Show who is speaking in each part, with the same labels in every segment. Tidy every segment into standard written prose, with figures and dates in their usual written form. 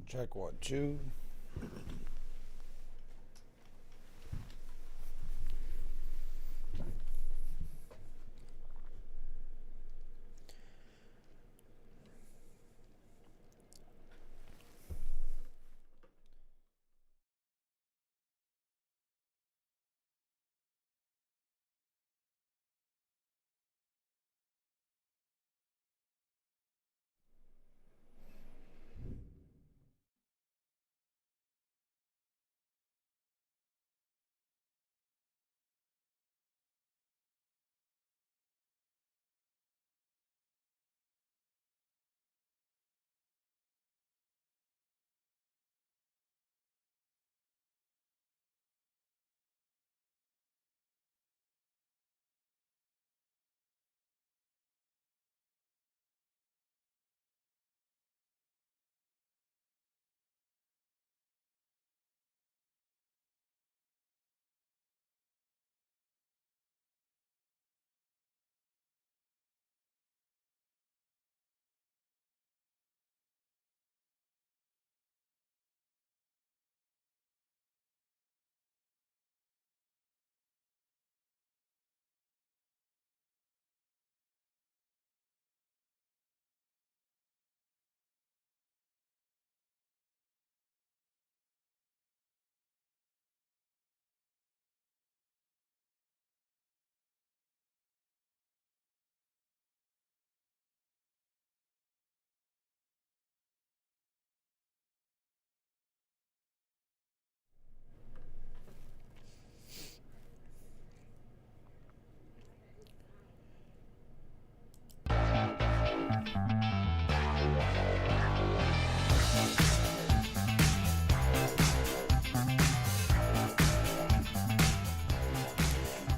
Speaker 1: Check 1, 2.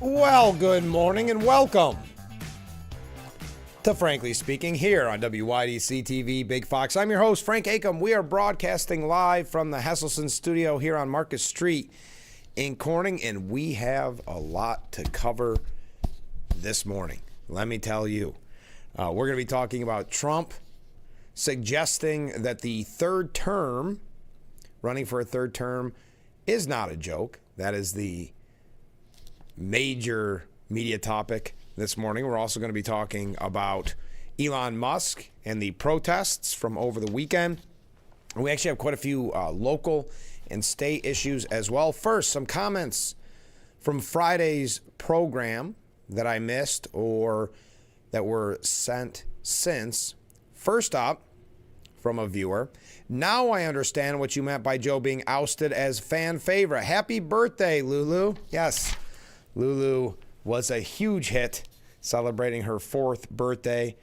Speaker 1: Well, good morning and welcome to Frankly Speaking here on WYDC TV Big Fox. I'm your host, Frank Acom. We are broadcasting live from the Hesselson studio here on Market Street in Corning, and we have a lot to cover this morning. Let me tell you, we're going to be talking about Trump suggesting that the third term, running for a third term, is not a joke. That is the major media topic this morning. We're also going to be talking about Elon Musk and the protests from over the weekend. We actually have quite a few local and state issues as well. First, some comments from Friday's program that I missed or that were sent since. First up, from a viewer, now I understand what you meant by Joe being ousted as fan favorite. Happy birthday, Lulu. Yes. Lulu was a huge hit, celebrating her 4th birthday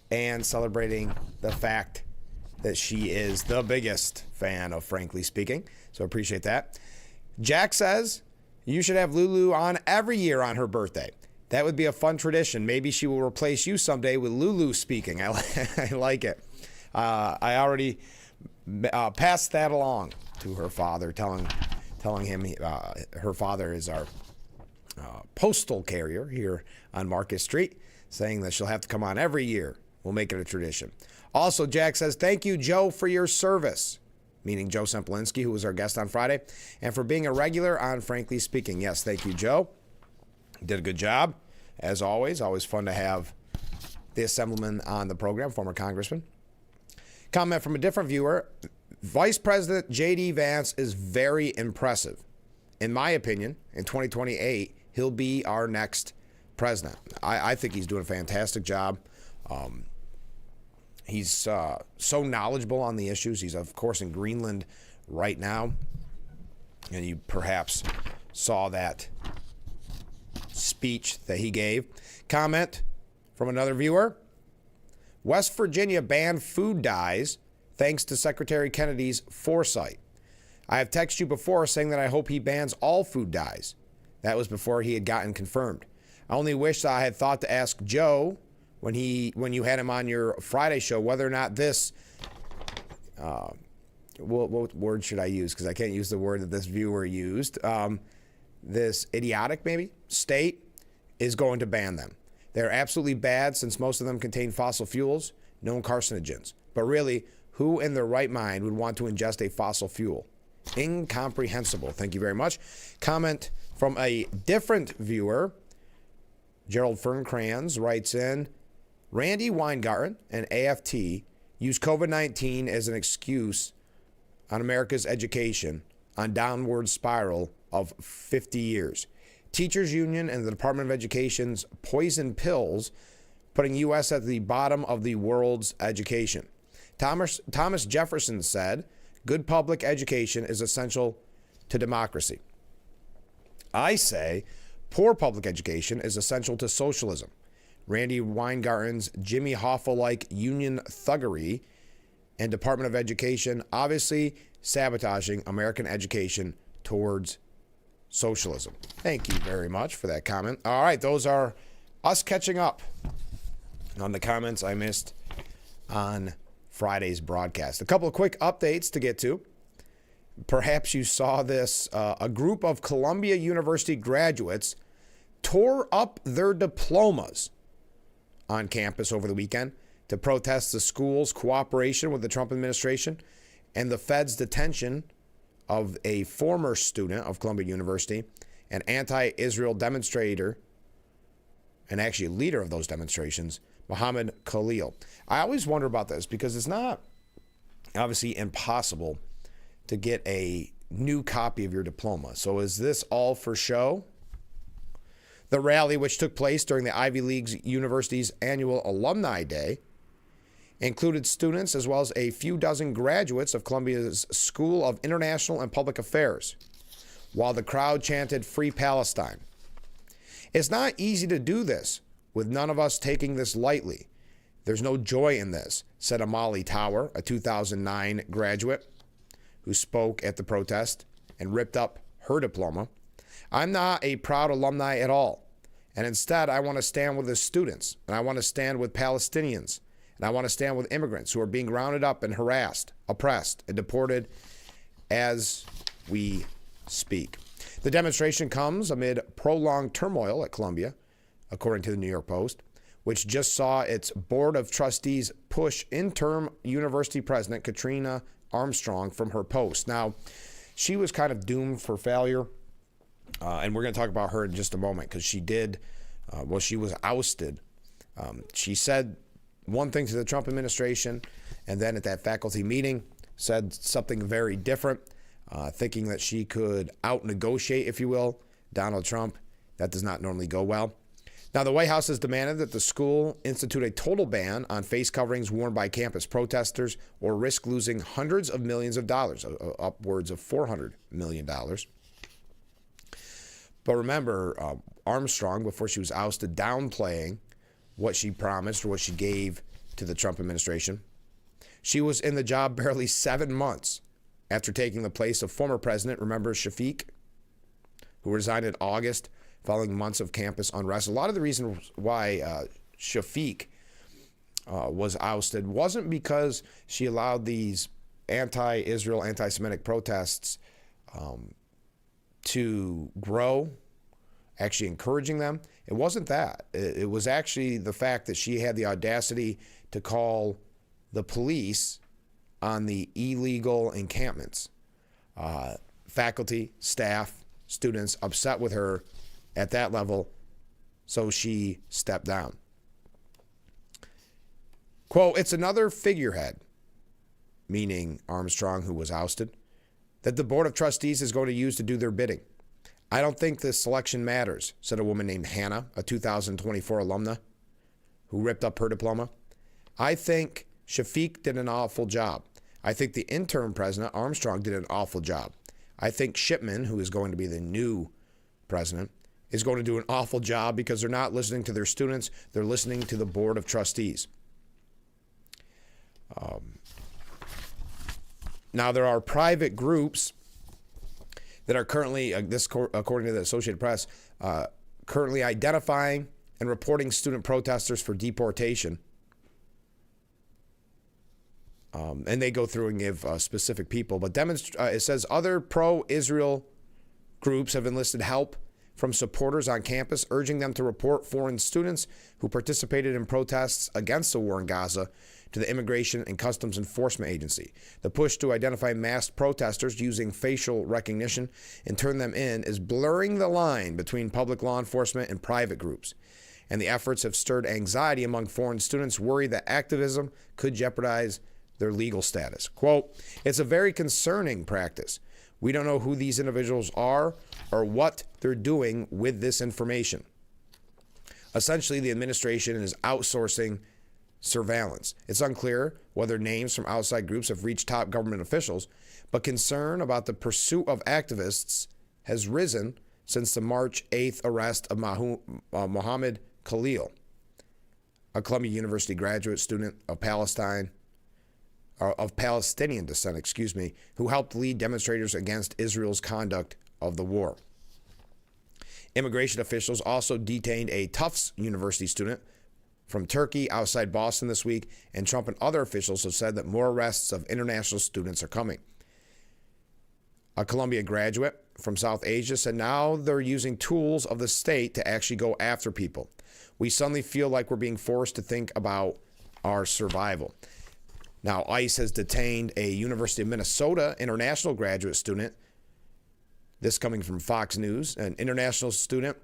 Speaker 1: and celebrating the fact that she is the biggest fan of Frankly Speaking. So appreciate that. Jack says you should have Lulu on every year on her birthday. That would be a fun tradition. Maybe she will replace you someday with Lulu speaking. I like it. I already passed that along to her father, telling him her father is our postal carrier here on Market Street, saying that she'll have to come on every year. We'll make it a tradition. Also, Jack says, thank you, Joe, for your service, meaning Joe Sempolinski, who was our guest on Friday, and for being a regular on Frankly Speaking. Yes, thank you, Joe. Did a good job, as always. Always fun to have the Assemblyman on the program, former congressman. Comment from a different viewer. Vice President J.D. Vance is very impressive. In my opinion, in 2028, he'll be our next president. I think he's doing a fantastic job. He's so knowledgeable on the issues. He's, of course, in Greenland right now. And you perhaps saw that speech that he gave. Comment from another viewer. West Virginia banned food dyes thanks to Secretary Kennedy's foresight. I have texted you before saying that I hope he bans all food dyes. That was before he had gotten confirmed. I only wish that I had thought to ask Joe when you had him on your Friday show whether or not this, what word should I use? Because I can't use the word that this viewer used. This idiotic, maybe, state is going to ban them. They're absolutely bad since most of them contain fossil fuels, known carcinogens. But really, Who in their right mind would want to ingest a fossil fuel? Incomprehensible. Thank you very much. Comment from a different viewer. Gerald Fernkranz writes in, Randy Weingarten and AFT use COVID-19 as an excuse on America's education on downward spiral of 50 years. Teachers Union and the Department of Education's poison pills putting U.S. at the bottom of the world's education. Thomas Jefferson said, good public education is essential to democracy. I say, poor public education is essential to socialism. Randy Weingarten's Jimmy Hoffa-like union thuggery and Department of Education obviously sabotaging American education towards socialism. Thank you very much for that comment. All right, those are us catching up on the comments I missed on Friday's broadcast. A couple of quick updates to get to. Perhaps you saw this. A group of Columbia University graduates tore up their diplomas on campus over the weekend to protest the school's cooperation with the Trump administration and the Fed's detention of a former student of Columbia University, an anti-Israel demonstrator, and actually leader of those demonstrations, Mohammed Khalil. I always wonder about this because it's not obviously impossible to get a new copy of your diploma. So is this all for show? The rally, which took place during the Ivy League University's annual Alumni Day, included students as well as a few dozen graduates of Columbia's School of International and Public Affairs, while the crowd chanted Free Palestine. It's not easy to do this, with none of us taking this lightly. There's no joy in this, said Amali Tower, a 2009 graduate who spoke at the protest and ripped up her diploma. I'm not a proud alumni at all, and instead I want to stand with the students, and I want to stand with Palestinians, and I want to stand with immigrants who are being rounded up and harassed, oppressed, and deported as we speak. The demonstration comes amid prolonged turmoil at Columbia, according to the New York Post, which just saw its board of trustees push interim university president Katrina Armstrong from her post. Now, she was kind of doomed for failure, and we're going to talk about her in just a moment because she did, she was ousted. She said one thing to the Trump administration, and then at that faculty meeting said something very different, thinking that she could out-negotiate, if you will, Donald Trump. That does not normally go well. Now, the White House has demanded that the school institute a total ban on face coverings worn by campus protesters or risk losing hundreds of millions of dollars, upwards of $400 million. But remember, Armstrong, before she was ousted, downplaying what she promised or what she gave to the Trump administration. She was in the job barely 7 months after taking the place of former president, remember Shafiq, who resigned in August following months of campus unrest. A lot of the reason why Shafiq was ousted wasn't because she allowed these anti-Israel, anti-Semitic protests to grow, actually encouraging them. It wasn't that. It was actually the fact that she had the audacity to call the police on the illegal encampments. Faculty, staff, students upset with her at that level, so she stepped down. Quote, it's another figurehead, meaning Armstrong, who was ousted, that the Board of Trustees is going to use to do their bidding. I don't think this selection matters, said a woman named Hannah, a 2024 alumna, who ripped up her diploma. I think Shafiq did an awful job. I think the interim president, Armstrong, did an awful job. I think Shipman, who is going to be the new president, is going to do an awful job because they're not listening to their students. They're listening to the Board of Trustees. Now, there are private groups that are currently, according to the Associated Press, currently identifying and reporting student protesters for deportation. And they go through and give specific people. But it says other pro-Israel groups have enlisted help from supporters on campus, urging them to report foreign students who participated in protests against the war in Gaza to the Immigration and Customs Enforcement Agency. The push to identify masked protesters using facial recognition and turn them in is blurring the line between public law enforcement and private groups. And the efforts have stirred anxiety among foreign students worried that activism could jeopardize their legal status. Quote, "It's a very concerning practice. We don't know who these individuals are or what they're doing with this information. Essentially, the administration is outsourcing surveillance. It's unclear whether names from outside groups have reached top government officials, but concern about the pursuit of activists has risen since the March 8th arrest of Mohammed Khalil, a Columbia University graduate student of Palestinian descent, who helped lead demonstrators against Israel's conduct of the war." Immigration officials also detained a Tufts University student from Turkey outside Boston this week, and Trump and other officials have said that more arrests of international students are coming. A Columbia graduate from South Asia said now they're using tools of the state to actually go after people. "We suddenly feel like we're being forced to think about our survival." Now, ICE has detained a University of Minnesota international graduate student. This coming from Fox News. An international student,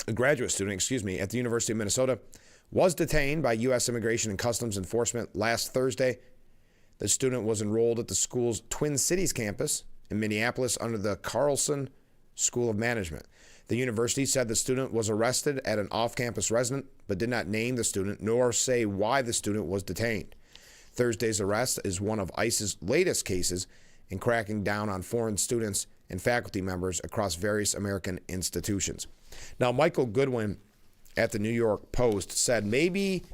Speaker 1: a graduate student, at the University of Minnesota was detained by U.S. Immigration and Customs Enforcement last Thursday. The student was enrolled at the school's Twin Cities campus in Minneapolis under the Carlson School of Management. The university said the student was arrested at an off-campus residence, but did not name the student nor say why the student was detained. Thursday's arrest is one of ICE's latest cases in cracking down on foreign students and faculty members across various American institutions. Now, Michael Goodwin at the New York Post said maybe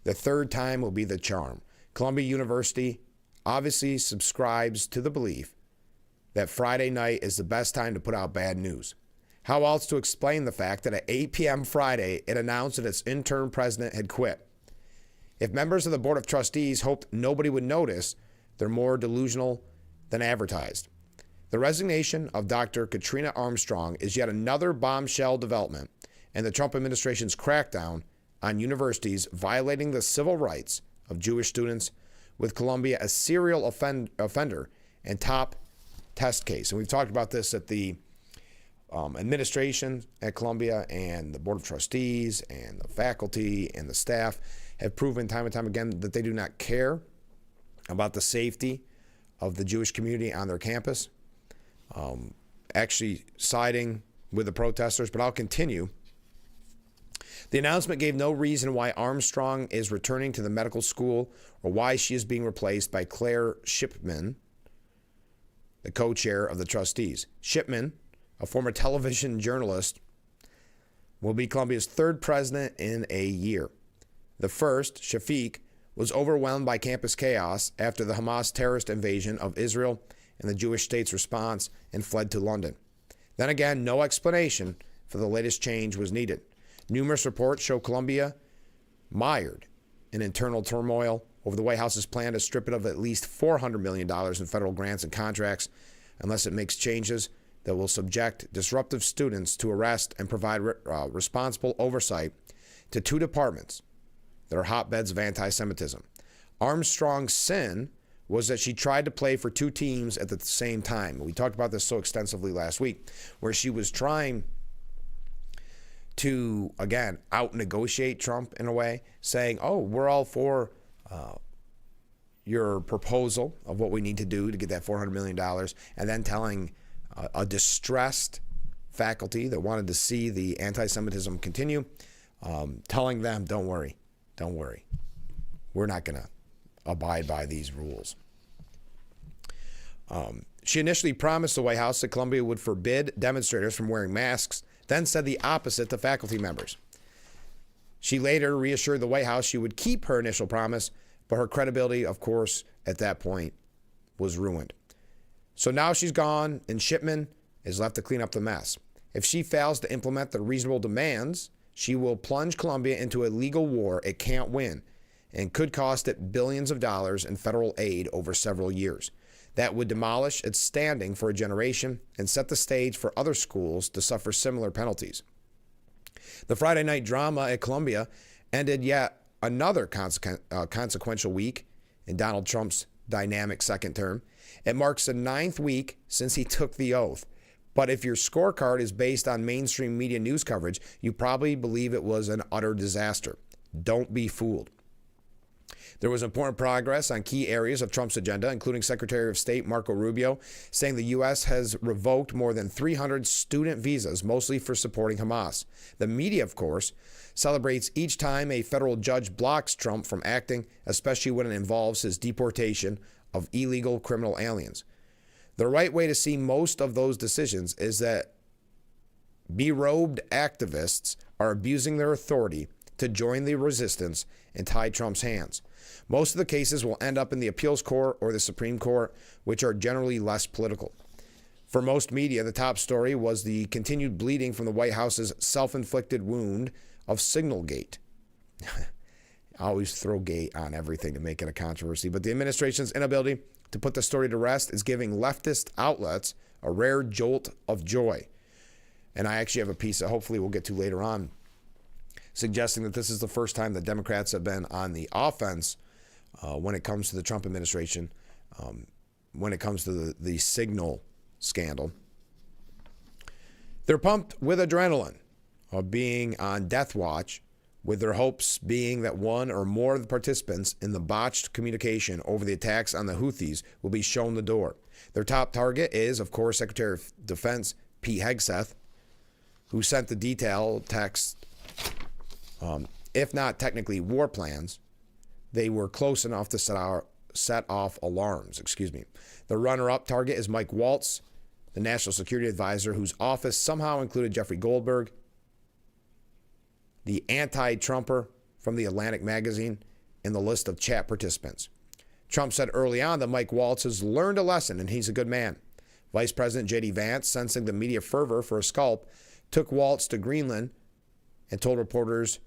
Speaker 1: the third time will be the charm. Columbia University obviously subscribes to the belief that Friday night is the best time to put out bad news. How else to explain the fact that at 8 p.m. Friday, it announced that its interim president had quit? If members of the Board of Trustees hoped nobody would notice, they're more delusional than advertised. The resignation of Dr. Katrina Armstrong is yet another bombshell development in the Trump administration's crackdown on universities violating the civil rights of Jewish students, with Columbia a serial offender and top test case. And we've talked about this at the administration at Columbia, and the Board of Trustees and the faculty and the staff have proven time and time again that they do not care about the safety of the Jewish community on their campus, actually siding with the protesters. But I'll continue. The announcement gave no reason why Armstrong is returning to the medical school or why she is being replaced by Claire Shipman, the co-chair of the trustees. Shipman, a former television journalist, will be Columbia's third president in a year. The first, Shafiq, was overwhelmed by campus chaos after the Hamas terrorist invasion of Israel and the Jewish state's response and fled to London. Then again, no explanation for the latest change was needed. Numerous reports show Columbia mired in internal turmoil over the White House's plan to strip it of at least $400 million in federal grants and contracts unless it makes changes that will subject disruptive students to arrest and provide responsible oversight to two departments that are hotbeds of anti-Semitism. Armstrong's sin was that she tried to play for two teams at the same time. We talked about this so extensively last week, where she was trying to, again, out-negotiate Trump in a way, saying, oh, we're all for your proposal of what we need to do to get that $400 million, and then telling a distressed faculty that wanted to see the anti-Semitism continue, telling them, don't worry, we're not going to abide by these rules. She initially promised the White House that Columbia would forbid demonstrators from wearing masks, then said the opposite to faculty members. She later reassured the White House she would keep her initial promise, but her credibility, of course, at that point was ruined. So now she's gone, and Shipman is left to clean up the mess. If she fails to implement the reasonable demands, she will plunge Columbia into a legal war it can't win and could cost it billions of dollars in federal aid over several years. That would demolish its standing for a generation and set the stage for other schools to suffer similar penalties. The Friday night drama at Columbia ended yet another consequential week in Donald Trump's dynamic second term. It marks the 9th week since he took the oath. But if your scorecard is based on mainstream media news coverage, you probably believe it was an utter disaster. Don't be fooled. There was important progress on key areas of Trump's agenda, including Secretary of State Marco Rubio saying the U.S. has revoked more than 300 student visas, mostly for supporting Hamas. The media, of course, celebrates each time a federal judge blocks Trump from acting, especially when it involves his deportation of illegal criminal aliens. The right way to see most of those decisions is that berobed activists are abusing their authority to join the resistance and tie Trump's hands. Most of the cases will end up in the appeals court or the Supreme Court, which are generally less political. For most media, the top story was the continued bleeding from the White House's self-inflicted wound of Signalgate. I always throw gate on everything to make it a controversy, but the administration's inability to put the story to rest is giving leftist outlets a rare jolt of joy. And I actually have a piece that hopefully we'll get to later on, suggesting that this is the first time that Democrats have been on the offense when it comes to the Trump administration, when it comes to the Signal scandal. They're pumped with adrenaline of being on death watch, with their hopes being that one or more of the participants in the botched communication over the attacks on the Houthis will be shown the door. Their top target is, of course, Secretary of Defense Pete Hegseth, who sent the detailed text. If not technically war plans, they were close enough to set off alarms. The runner-up target is Mike Waltz, the National Security Advisor, whose office somehow included Jeffrey Goldberg, the anti-Trumper from the Atlantic magazine, in the list of chat participants. Trump said early on that Mike Waltz has learned a lesson and he's a good man. Vice President J.D. Vance, sensing the media fervor for a scalp, took Waltz to Greenland and told reporters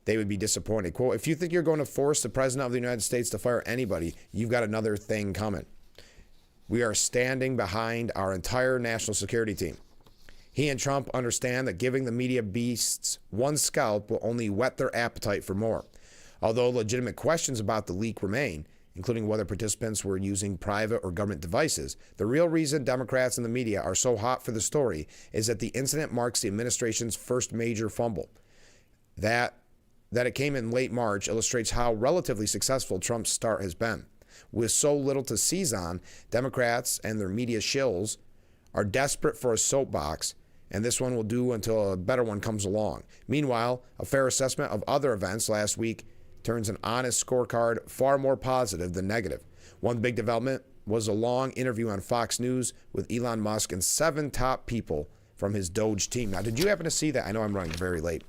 Speaker 1: they would be disappointed. Quote, "If you think you're going to force the President of the United States to fire anybody, you've got another thing coming. We are standing behind our entire national security team. He and Trump understand that giving the media beasts one scalp will only whet their appetite for more. Although legitimate questions about the leak remain, including whether participants were using private or government devices, the real reason Democrats and the media are so hot for the story is that the incident marks the administration's first major fumble. That it came in late March illustrates how relatively successful Trump's start has been. With so little to seize on, Democrats and their media shills are desperate for a soapbox, and this one will do until a better one comes along. Meanwhile, a fair assessment of other events last week turns an honest scorecard far more positive than negative. One big development was a long interview on Fox News with Elon Musk and 7 top people from his Doge team. Now, did you happen to see that? I know I'm running very late.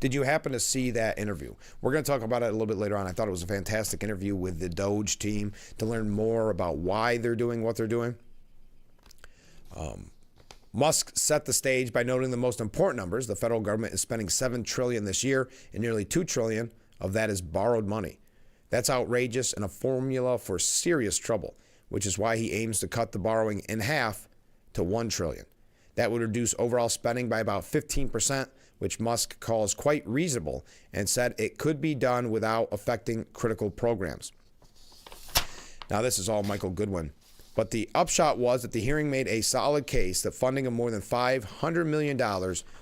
Speaker 1: Did you happen to see that interview? We're going to talk about it a little bit later on. I thought it was a fantastic interview with the Doge team to learn more about why they're doing what they're doing. Musk set the stage by noting the most important numbers. The federal government is spending $7 trillion this year, and nearly $2 trillion of that is borrowed money. That's outrageous and a formula for serious trouble, which is why he aims to cut the borrowing in half to $1 trillion. That would reduce overall spending by about 15%, which Musk calls quite reasonable, and said it could be done without affecting critical programs. Now, this is all Michael Goodwin. But the upshot was that the hearing made a solid case that funding of more than $500 million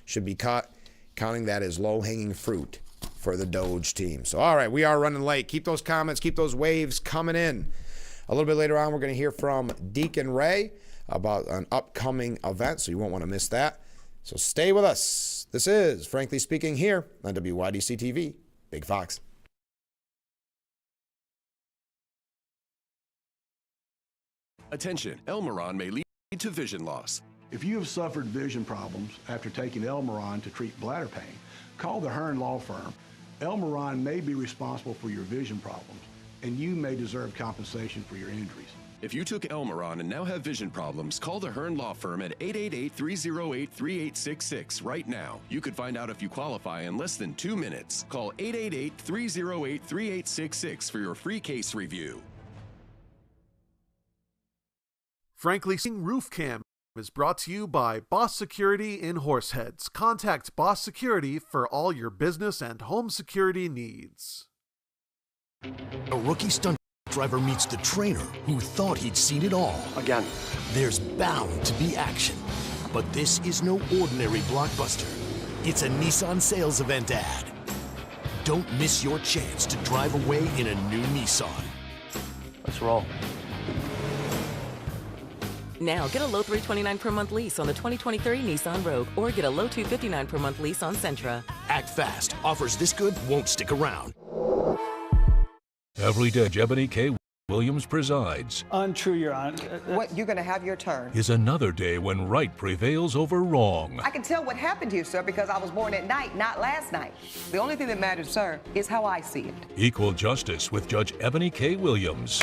Speaker 1: should be cut, counting that as low-hanging fruit for the Doge team. So, all right, we are running late. Keep those comments, keep those waves coming in. A little bit later on, we're going to hear from Deacon Ray about an upcoming event, so you won't want to miss that. So stay with us. This is Frankly Speaking here on WYDC TV, Big Fox.
Speaker 2: Attention, Elmeron may lead to vision loss.
Speaker 3: If you have suffered vision problems after taking Elmeron to treat bladder pain, call the Hearn Law Firm. Elmeron may be responsible for your vision problems, and you may deserve compensation for your injuries.
Speaker 2: If you took Elmeron and now have vision problems, call the Hearn Law Firm at 888-308-3866 right now. You could find out if you qualify in less than 2 minutes. Call 888-308-3866 for your free case review.
Speaker 4: Frankly Speaking Roof Cam is brought to you by Boss Security in Horseheads. Contact Boss Security for all your business and home security needs.
Speaker 5: A rookie stunt driver meets the trainer who thought he'd seen it all.
Speaker 6: Again.
Speaker 5: There's bound to be action, but this is no ordinary blockbuster. It's a Nissan sales event ad. Don't miss your chance to drive away in a new Nissan.
Speaker 6: Let's roll.
Speaker 7: Now, get a low $329 per month lease on the 2023 Nissan Rogue, or get a low $259 per month lease on Sentra.
Speaker 5: Act fast. Offers this good won't stick around.
Speaker 8: Every day, Ebony K. Williams presides.
Speaker 9: Untrue, Your Honor.
Speaker 10: What, you're going to have your turn.
Speaker 8: Is another day when right prevails over wrong.
Speaker 10: I can tell what happened here, sir, because I was born at night, not last night. The only thing that matters, sir, is how I see it.
Speaker 8: Equal justice with Judge Ebony K. Williams.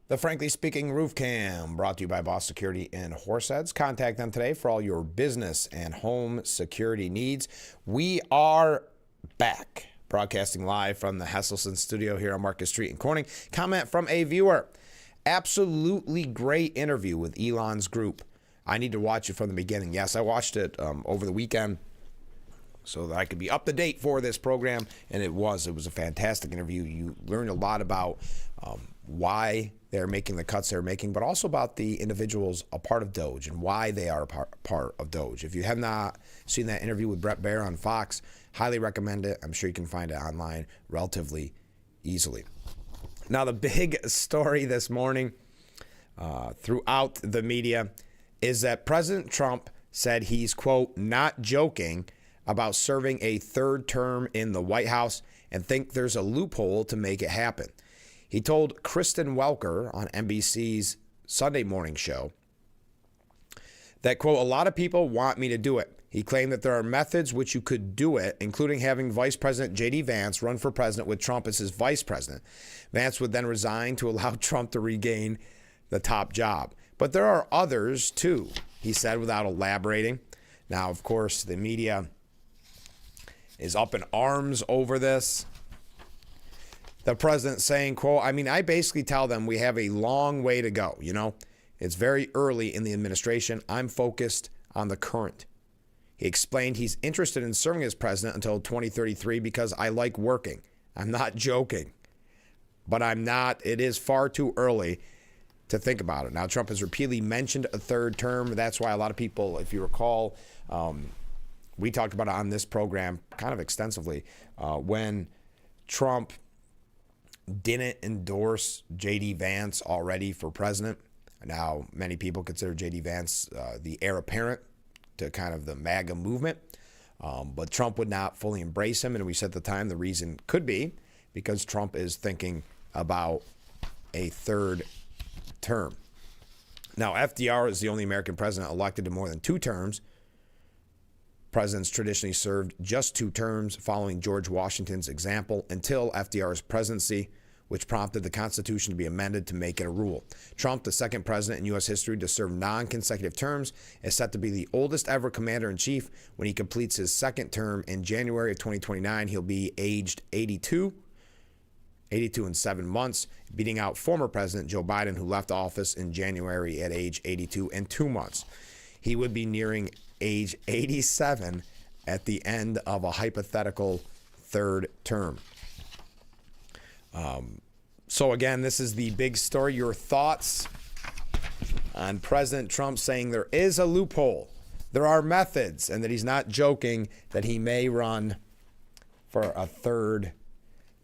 Speaker 1: The Frankly Speaking Roof Cam, brought to you by Boss Security in Horseheads. Contact them today for all your business and home security needs. We are back, broadcasting live from the Hesselson studio here on Market Street in Corning. Comment from a viewer. Absolutely great interview with Elon's group. I need to watch it from the beginning. Yes, I watched it over the weekend so that I could be up to date for this program, and it was a fantastic interview. You learned a lot about why they're making the cuts they're making, but also about the individuals a part of Doge and why they are a part of Doge. If you have not seen that interview with Brett Baer on Fox, highly recommend it. I'm sure you can find it online relatively easily. Now, the big story this morning throughout the media is that President Trump said he's, quote, not joking about serving a third term in the White House and think there's a loophole to make it happen. He told Kristen Welker on NBC's Sunday morning show that, quote, a lot of people want me to do it. He claimed that there are methods which you could do it, including having Vice President J.D. Vance run for president with Trump as his vice president. Vance would then resign to allow Trump to regain the top job. But there are others, too, he said, without elaborating. Now, of course, the media is up in arms over this. The president saying, quote, I basically tell them we have a long way to go. You know, it's very early in the administration. I'm focused on the current. He explained he's interested in serving as president until 2033 because I like working. I'm not joking, but I'm not. It is far too early to think about it. Now, Trump has repeatedly mentioned a third term. That's why a lot of people, if you recall, we talked about it on this program kind of extensively when Trump didn't endorse J.D. Vance already for president. Now, many people consider J.D. Vance the heir apparent to kind of the MAGA movement. But Trump would not fully embrace him. And we said at the time the reason could be because Trump is thinking about a third term. Now, FDR is the only American president elected to more than 2 terms. Presidents traditionally served just 2 terms following George Washington's example until FDR's presidency, which prompted the Constitution to be amended to make it a rule. Trump, the second president in U.S. history to serve non-consecutive terms, is set to be the oldest ever commander-in-chief. When he completes his second term in January of 2029, he'll be aged 82 and 7 months, beating out former President Joe Biden, who left office in January at age 82 and 2 months. He would be nearing age 87 at the end of a hypothetical third term. So again, this is the big story. Your thoughts on President Trump saying there is a loophole, there are methods, and that he's not joking that he may run for a third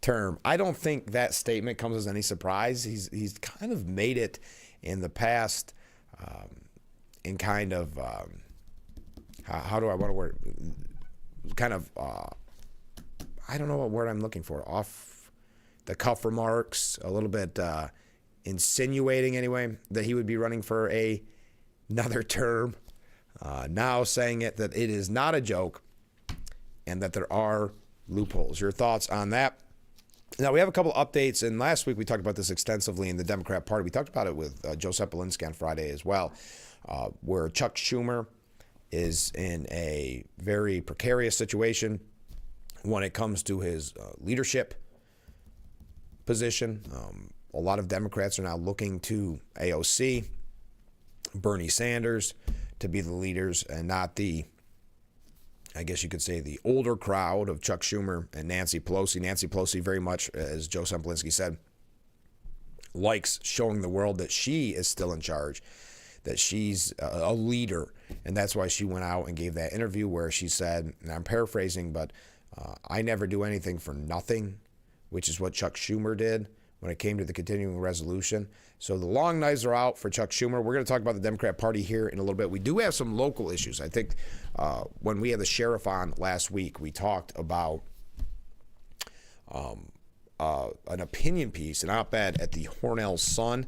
Speaker 1: term. I don't think that statement comes as any surprise. He's kind of made it in the past in kind of how do I want to word kind of I don't know what word I'm looking for. Off the cuff remarks, a little bit insinuating anyway that he would be running for another term. Now saying that it is not a joke and that there are loopholes. Your thoughts on that? Now, we have a couple updates, and last week we talked about this extensively in the Democrat Party. We talked about it with Joe Sepolinsky on Friday as well, where Chuck Schumer is in a very precarious situation when it comes to his leadership position. A lot of Democrats are now looking to AOC, Bernie Sanders, to be the leaders and not the, I guess you could say, the older crowd of Chuck Schumer and Nancy Pelosi. Nancy Pelosi very much, as Joe Sepolinsky said, likes showing the world that she is still in charge, that she's a leader. And that's why she went out and gave that interview where she said, and I'm paraphrasing, but I never do anything for nothing, which is what Chuck Schumer did when it came to the continuing resolution. So the long knives are out for Chuck Schumer. We're going to talk about the Democrat Party here in a little bit. We do have some local issues. I think when we had the sheriff on last week, we talked about an opinion piece, an op-ed at the Hornell Sun.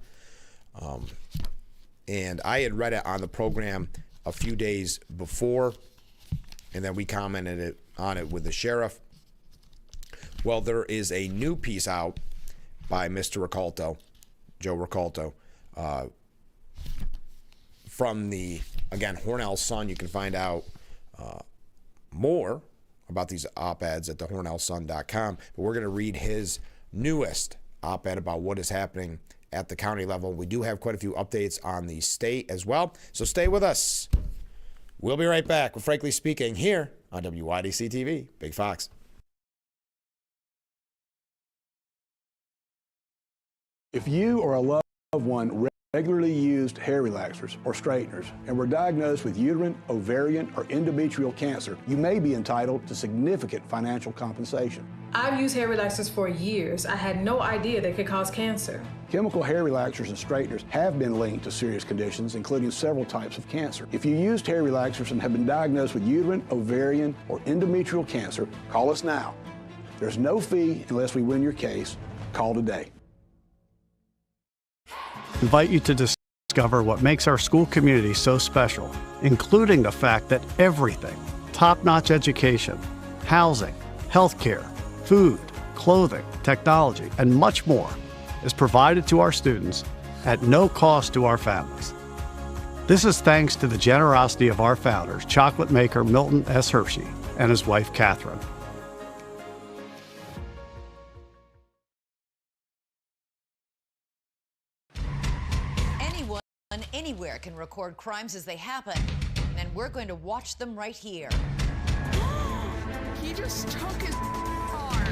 Speaker 1: And I had read it on the program a few days before, and then we commented on it with the sheriff. Well, there is a new piece out by Mr. Ricalto, Joe Ricalto, from the, again, Hornell Sun. You can find out more about these op-eds at the hornellsun.com. But we're going to read his newest op-ed about what is happening at the county level. We do have quite a few updates on the state as well. So stay with us. We'll be right back with Frankly Speaking here on WYDC TV, Big Fox.
Speaker 3: If you or a loved one regularly used hair relaxers or straighteners and were diagnosed with uterine, ovarian, or endometrial cancer, you may be entitled to significant financial compensation.
Speaker 6: I've used hair relaxers for years. I had no idea they could cause cancer.
Speaker 3: Chemical hair relaxers and straighteners have been linked to serious conditions, including several types of cancer. If you used hair relaxers and have been diagnosed with uterine, ovarian, or endometrial cancer, call us now. There's no fee unless we win your case. Call today.
Speaker 9: Invite you to discover what makes our school community so special, including the fact that everything, top-notch education, housing, healthcare, food, clothing, technology, and much more is provided to our students at no cost to our families. This is thanks to the generosity of our founders, chocolate maker Milton S. Hershey and his wife, Catherine.
Speaker 11: Anywhere can record crimes as they happen, and we're going to watch them right here.
Speaker 12: He just took his car.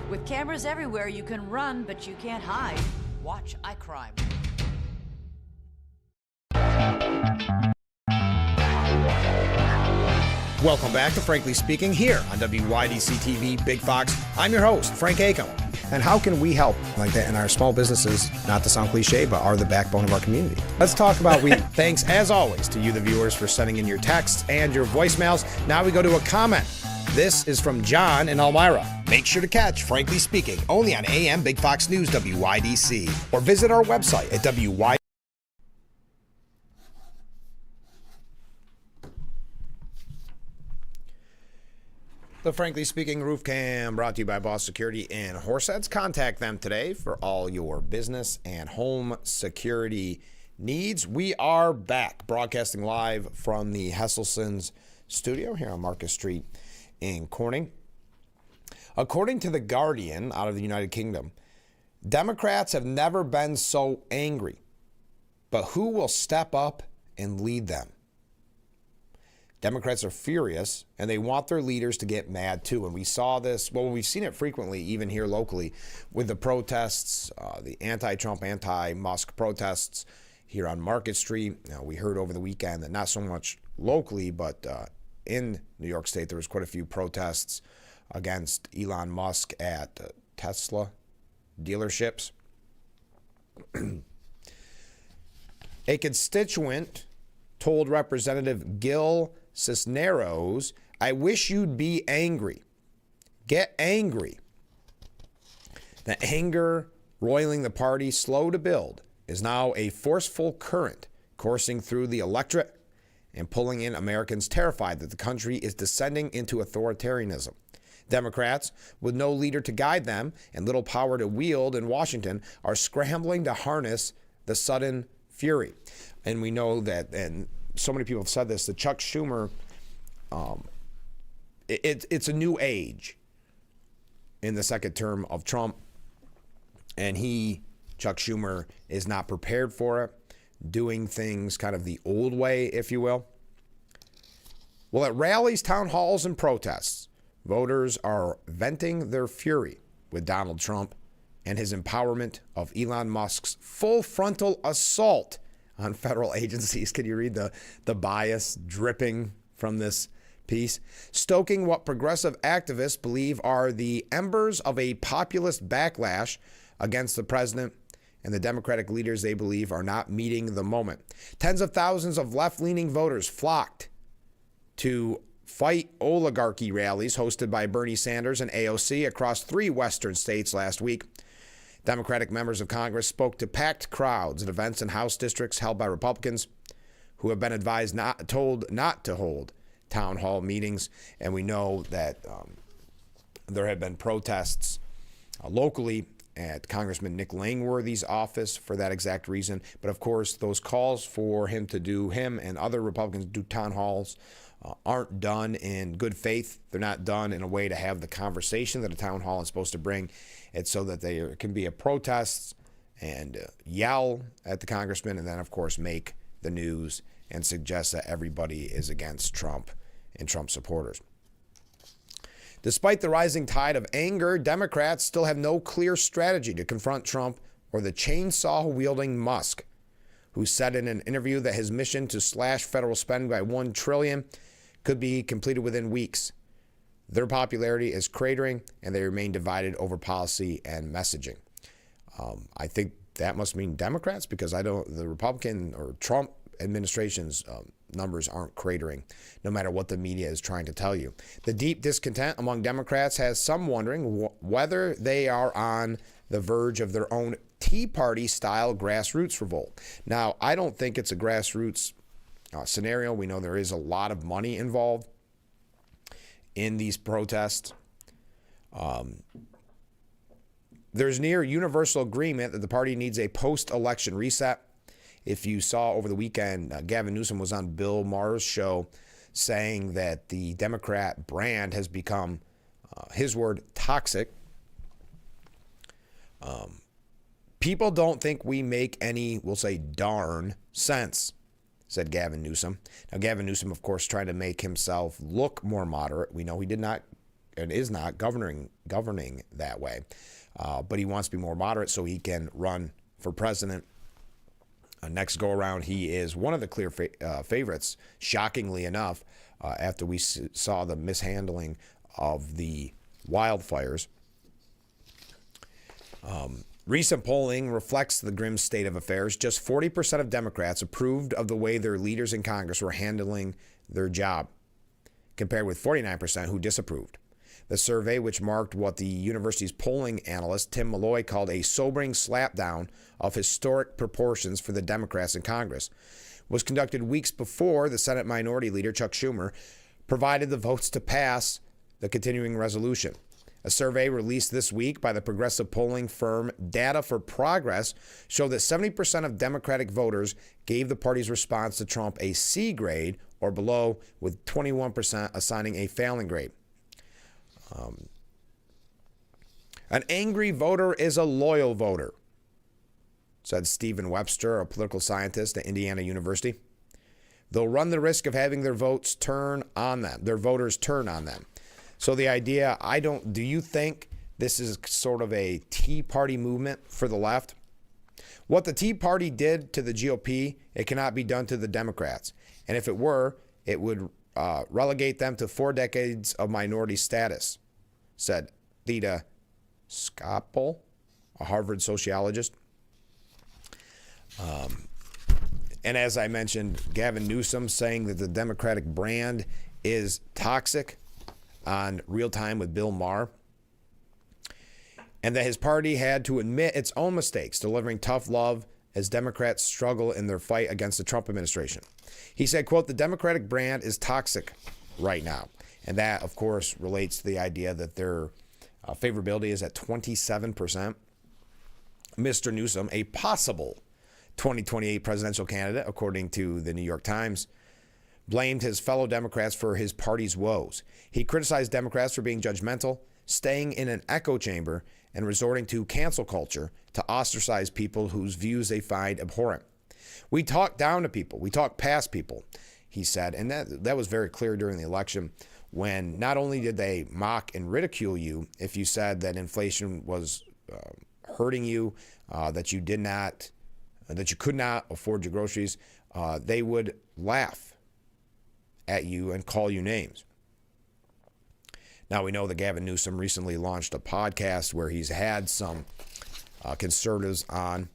Speaker 11: With cameras everywhere, you can run, but you can't hide. Watch iCrime.
Speaker 1: Welcome back to Frankly Speaking here on WYDC TV, Big Fox. I'm your host, Frank Acom. And how can we help like that in our small businesses, not to sound cliche, but are the backbone of our community? Let's talk about thanks, as always, to you, the viewers, for sending in your texts and your voicemails. Now we go to a comment. This is from John in Elmira. Make sure to catch Frankly Speaking only on AM Big Fox News WYDC, or visit our website at WYDC. The Frankly Speaking Roof Cam brought to you by Boss Security in Horseheads. Contact them today for all your business and home security needs. We are back broadcasting live from the Hesselson's studio here on Marcus Street in Corning. According to The Guardian out of the United Kingdom, Democrats have never been so angry, but who will step up and lead them? Democrats are furious, and they want their leaders to get mad too. And we saw this, well, we've seen it frequently, even here locally, with the protests, the anti-Trump, anti-Musk protests here on Market Street. Now, we heard over the weekend that not so much locally, but in New York State, there was quite a few protests against Elon Musk at Tesla dealerships. A constituent told Representative Gil Cisneros, "I wish you'd be angry. Get angry." The anger roiling the party slow to build is now a forceful current coursing through the electorate and pulling in Americans terrified that the country is descending into authoritarianism. Democrats, with no leader to guide them and little power to wield in Washington, are scrambling to harness the sudden fury. And we know that, and so many people have said this, that Chuck Schumer, it's a new age in the second term of Trump. And Chuck Schumer, is not prepared for it, doing things kind of the old way, if you will. Well, at rallies, town halls, and protests, voters are venting their fury with Donald Trump and his empowerment of Elon Musk's full frontal assault on federal agencies. Can you read the bias dripping from this piece? Stoking what progressive activists believe are the embers of a populist backlash against the president and the Democratic leaders they believe are not meeting the moment. Tens of thousands of left-leaning voters flocked to fight oligarchy rallies hosted by Bernie Sanders and AOC across 3 Western states last week. Democratic members of Congress spoke to packed crowds at events in House districts held by Republicans who have been advised not to hold town hall meetings. And we know that there have been protests locally at Congressman Nick Langworthy's office for that exact reason. But of course, those calls for him and other Republicans do town halls aren't done in good faith. They're not done in a way to have the conversation that a town hall is supposed to bring. It's so that there can be a protest and yell at the congressman, and then, of course, make the news and suggest that everybody is against Trump and Trump supporters. Despite the rising tide of anger, Democrats still have no clear strategy to confront Trump or the chainsaw-wielding Musk, who said in an interview that his mission to slash federal spending by $1 trillion could be completed within weeks. Their popularity is cratering, and they remain divided over policy and messaging. I think that must mean Democrats, because the Republican or Trump administration's numbers aren't cratering, no matter what the media is trying to tell you. The deep discontent among Democrats has some wondering whether they are on the verge of their own Tea Party-style grassroots revolt. Now, I don't think it's a grassroots scenario. We know there is a lot of money involved in these protests. There's near universal agreement that the party needs a post-election reset. If you saw over the weekend, Gavin Newsom was on Bill Maher's show saying that the Democrat brand has become, his word, toxic. People don't think we make any, we'll say, darn sense, said Gavin Newsom. Now, Gavin Newsom, of course, trying to make himself look more moderate. We know he did not and is not governing that way. But he wants to be more moderate so he can run for president. Next go around, he is one of the clear favorites, shockingly enough, after we saw the mishandling of the wildfires. Recent polling reflects the grim state of affairs. Just 40% of Democrats approved of the way their leaders in Congress were handling their job, compared with 49% who disapproved. The survey, which marked what the university's polling analyst Tim Malloy called a sobering slapdown of historic proportions for the Democrats in Congress, was conducted weeks before the Senate Minority Leader Chuck Schumer provided the votes to pass the continuing resolution. A survey released this week by the progressive polling firm Data for Progress showed that 70% of Democratic voters gave the party's response to Trump a C grade or below, with 21% assigning a failing grade. An angry voter is a loyal voter, said Stephen Webster, a political scientist at Indiana University. They'll run the risk of having their voters turn on them. So the idea, do you think this is sort of a Tea Party movement for the left? What the Tea Party did to the GOP, it cannot be done to the Democrats. And if it were, it would relegate them to 4 decades of minority status, said Theda Skopel, a Harvard sociologist. And as I mentioned, Gavin Newsom saying that the Democratic brand is toxic on Real Time with Bill Maher, and that his party had to admit its own mistakes, delivering tough love as Democrats struggle in their fight against the Trump administration. He said, quote, "The Democratic brand is toxic right now." And that, of course, relates to the idea that their favorability is at 27%. Mr. Newsom, a possible 2028 presidential candidate, according to the New York Times, blamed his fellow Democrats for his party's woes. He criticized Democrats for being judgmental, staying in an echo chamber, and resorting to cancel culture to ostracize people whose views they find abhorrent. "We talk down to people. We talk past people," he said. And that was very clear during the election, when not only did they mock and ridicule you if you said that inflation was hurting you, that you could not afford your groceries, they would laugh at you and call you names. Now, we know that Gavin Newsom recently launched a podcast where he's had some conservatives on.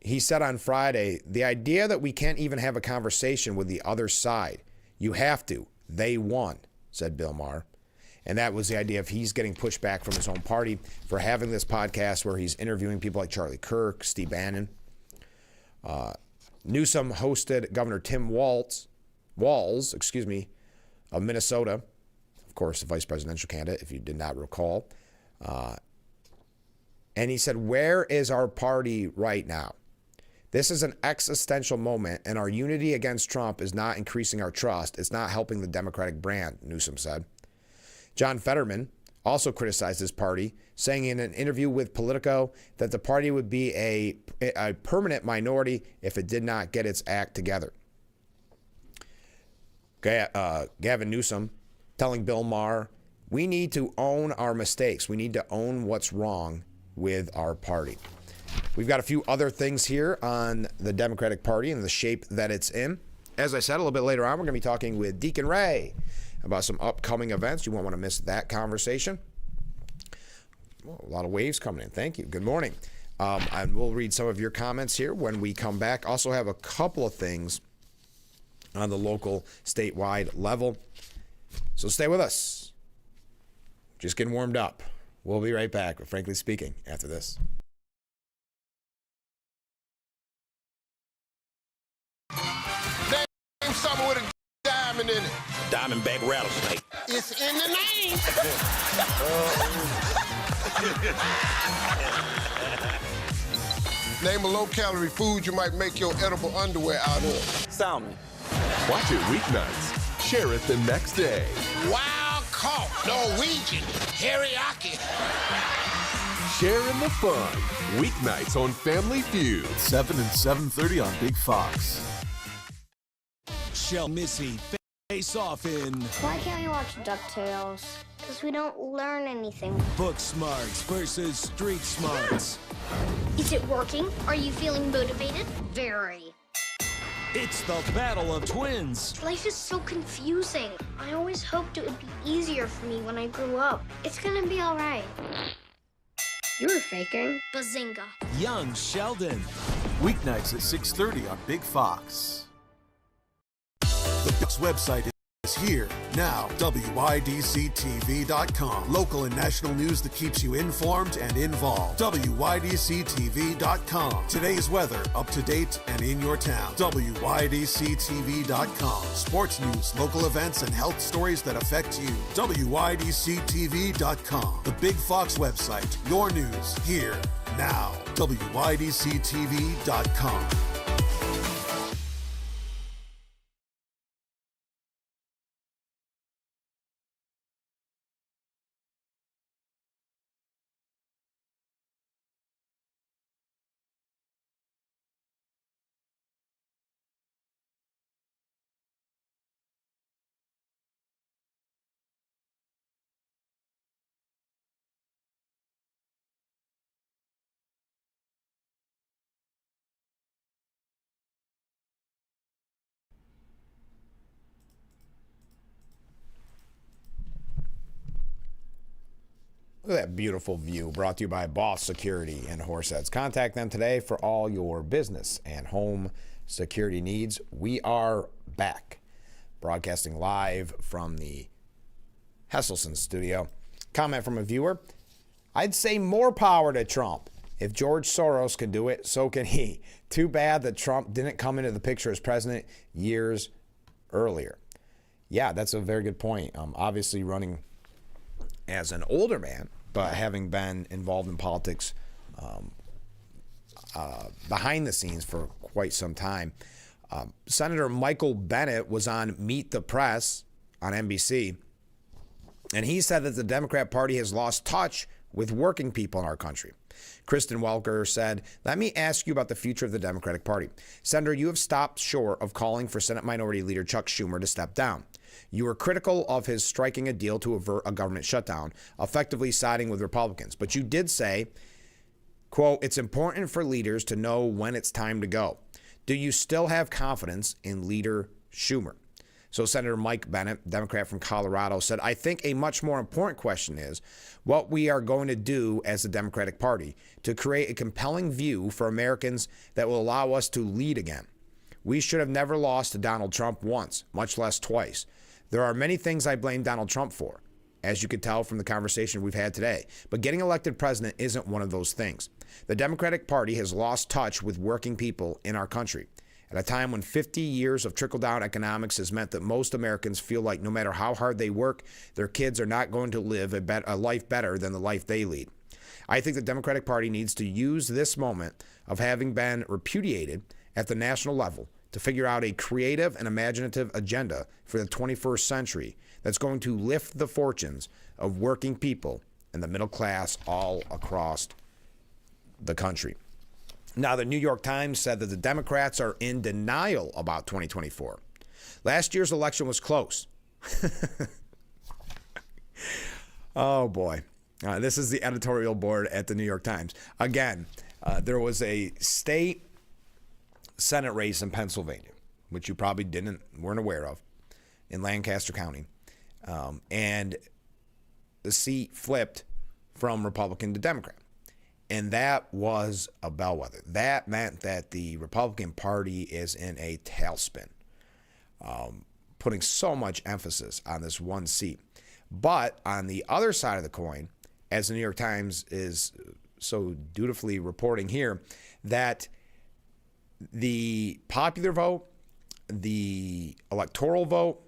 Speaker 1: He said on Friday, "The idea that we can't even have a conversation with the other side, you have to. They won," said Bill Maher. And that was the idea of he's getting pushback from his own party for having this podcast where he's interviewing people like Charlie Kirk, Steve Bannon. Newsom hosted Governor Tim Walz, of Minnesota, of course, the vice presidential candidate, if you did not recall. And he said, "Where is our party right now? This is an existential moment, and our unity against Trump is not increasing our trust. It's not helping the Democratic brand," Newsom said. John Fetterman also criticized his party, saying in an interview with Politico that the party would be a permanent minority if it did not get its act together. Gavin Newsom telling Bill Maher, "We need to own our mistakes. We need to own what's wrong with our party." We've got a few other things here on the Democratic Party and the shape that it's in. As I said, a little bit later on, we're going to be talking with Deacon Ray about some upcoming events. You won't want to miss that conversation. Oh, a lot of waves coming in. Thank you. Good morning. And we'll read some of your comments here when we come back. Also have a couple of things on the local, statewide level. So stay with us. Just getting warmed up. We'll be right back with Frankly Speaking after this.
Speaker 13: Name something with a diamond in it.
Speaker 14: Diamondback rattlesnake.
Speaker 13: It's in the name. Name a low-calorie food you might make your edible underwear out of.
Speaker 14: Salmon.
Speaker 15: Watch it weeknights. Share it the next day.
Speaker 13: Wild caught Norwegian teriyaki.
Speaker 15: Share in the fun. Weeknights on Family Feud.
Speaker 4: 7 and 7:30 on Big Fox.
Speaker 16: Shell Missy face off in
Speaker 17: Why can't we watch DuckTales? Because we don't learn anything.
Speaker 16: Book Smarts versus Street Smarts.
Speaker 17: Is it working? Are you feeling motivated? Very.
Speaker 16: It's the battle of twins.
Speaker 17: Life is so confusing. I always hoped it would be easier for me when I grew up. It's gonna be all right. You were faking. Bazinga.
Speaker 16: Young Sheldon.
Speaker 4: Weeknights at 6:30 on Big Fox. The Bix website is here now. WYDCTV.com. Local and national news that keeps you informed and involved. WYDCTV.com. Today's weather, up to date and in your town. WYDCTV.com. Sports news, local events, and health stories that affect you. WYDCTV.com. The Big Fox website. Your news here now. WYDCTV.com.
Speaker 1: Look at that beautiful view, brought to you by Boss Security in Horseheads. Contact them today for all your business and home security needs. We are back, broadcasting live from the Hesselson studio. Comment from a viewer: I'd say more power to Trump. If George Soros can do it, so can he. Too bad that Trump didn't come into the picture as president years earlier. Yeah, that's a very good point. Obviously running as an older man, but having been involved in politics behind the scenes for quite some time. Senator Michael Bennet was on Meet the Press on NBC, and he said that the Democrat Party has lost touch with working people in our country. Kristen Welker said, "Let me ask you about the future of the Democratic Party. Senator, you have stopped short of calling for Senate Minority Leader Chuck Schumer to step down. You were critical of his striking a deal to avert a government shutdown, effectively siding with Republicans. But you did say, quote, it's important for leaders to know when it's time to go. Do you still have confidence in Leader Schumer?" So Senator Mike Bennet, Democrat from Colorado, said, "I think a much more important question is what we are going to do as the Democratic Party to create a compelling view for Americans that will allow us to lead again. We should have never lost to Donald Trump once, much less twice. There are many things I blame Donald Trump for, as you could tell from the conversation we've had today. But getting elected president isn't one of those things. The Democratic Party has lost touch with working people in our country at a time when 50 years of trickle-down economics has meant that most Americans feel like no matter how hard they work, their kids are not going to live a life better than the life they lead. I think the Democratic Party needs to use this moment of having been repudiated at the national level to figure out a creative and imaginative agenda for the 21st century that's going to lift the fortunes of working people and the middle class all across the country." Now, the New York Times said that the Democrats are in denial about 2024. Last year's election was close. Oh, boy. This is the editorial board at the New York Times. Again, there was a state Senate race in Pennsylvania, which you probably weren't aware of, in Lancaster County. And the seat flipped from Republican to Democrat. And that was a bellwether. That meant that the Republican Party is in a tailspin, putting so much emphasis on this one seat. But on the other side of the coin, as the New York Times is so dutifully reporting here, that the popular vote, the electoral vote,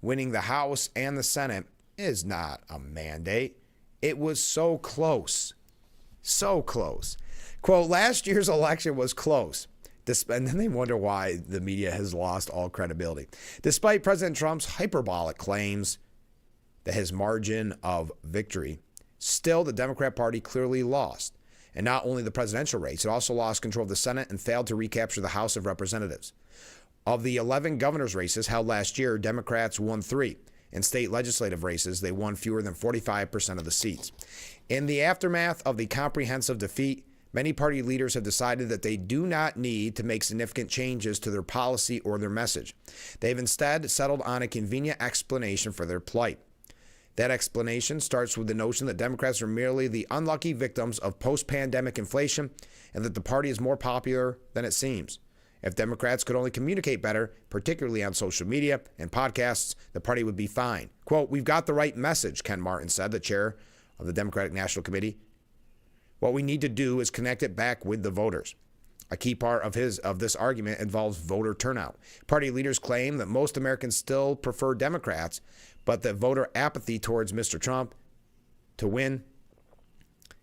Speaker 1: winning the House and the Senate is not a mandate. It was so close. So close. Quote, last year's election was close. And then they wonder why the media has lost all credibility. Despite President Trump's hyperbolic claims that his margin of victory, still the Democrat Party clearly lost. And not only the presidential race, it also lost control of the Senate and failed to recapture the House of Representatives. Of the 11 governor's races held last year, Democrats won 3. In state legislative races, they won fewer than 45% of the seats. In the aftermath of the comprehensive defeat, many party leaders have decided that they do not need to make significant changes to their policy or their message. They've instead settled on a convenient explanation for their plight. That explanation starts with the notion that Democrats are merely the unlucky victims of post-pandemic inflation and that the party is more popular than it seems. If Democrats could only communicate better, particularly on social media and podcasts, the party would be fine. Quote, we've got the right message, Ken Martin said, the chair of the Democratic National Committee. What we need to do is connect it back with the voters. A key part of this argument involves voter turnout. Party leaders claim that most Americans still prefer Democrats, but that voter apathy towards Mr. Trump to win.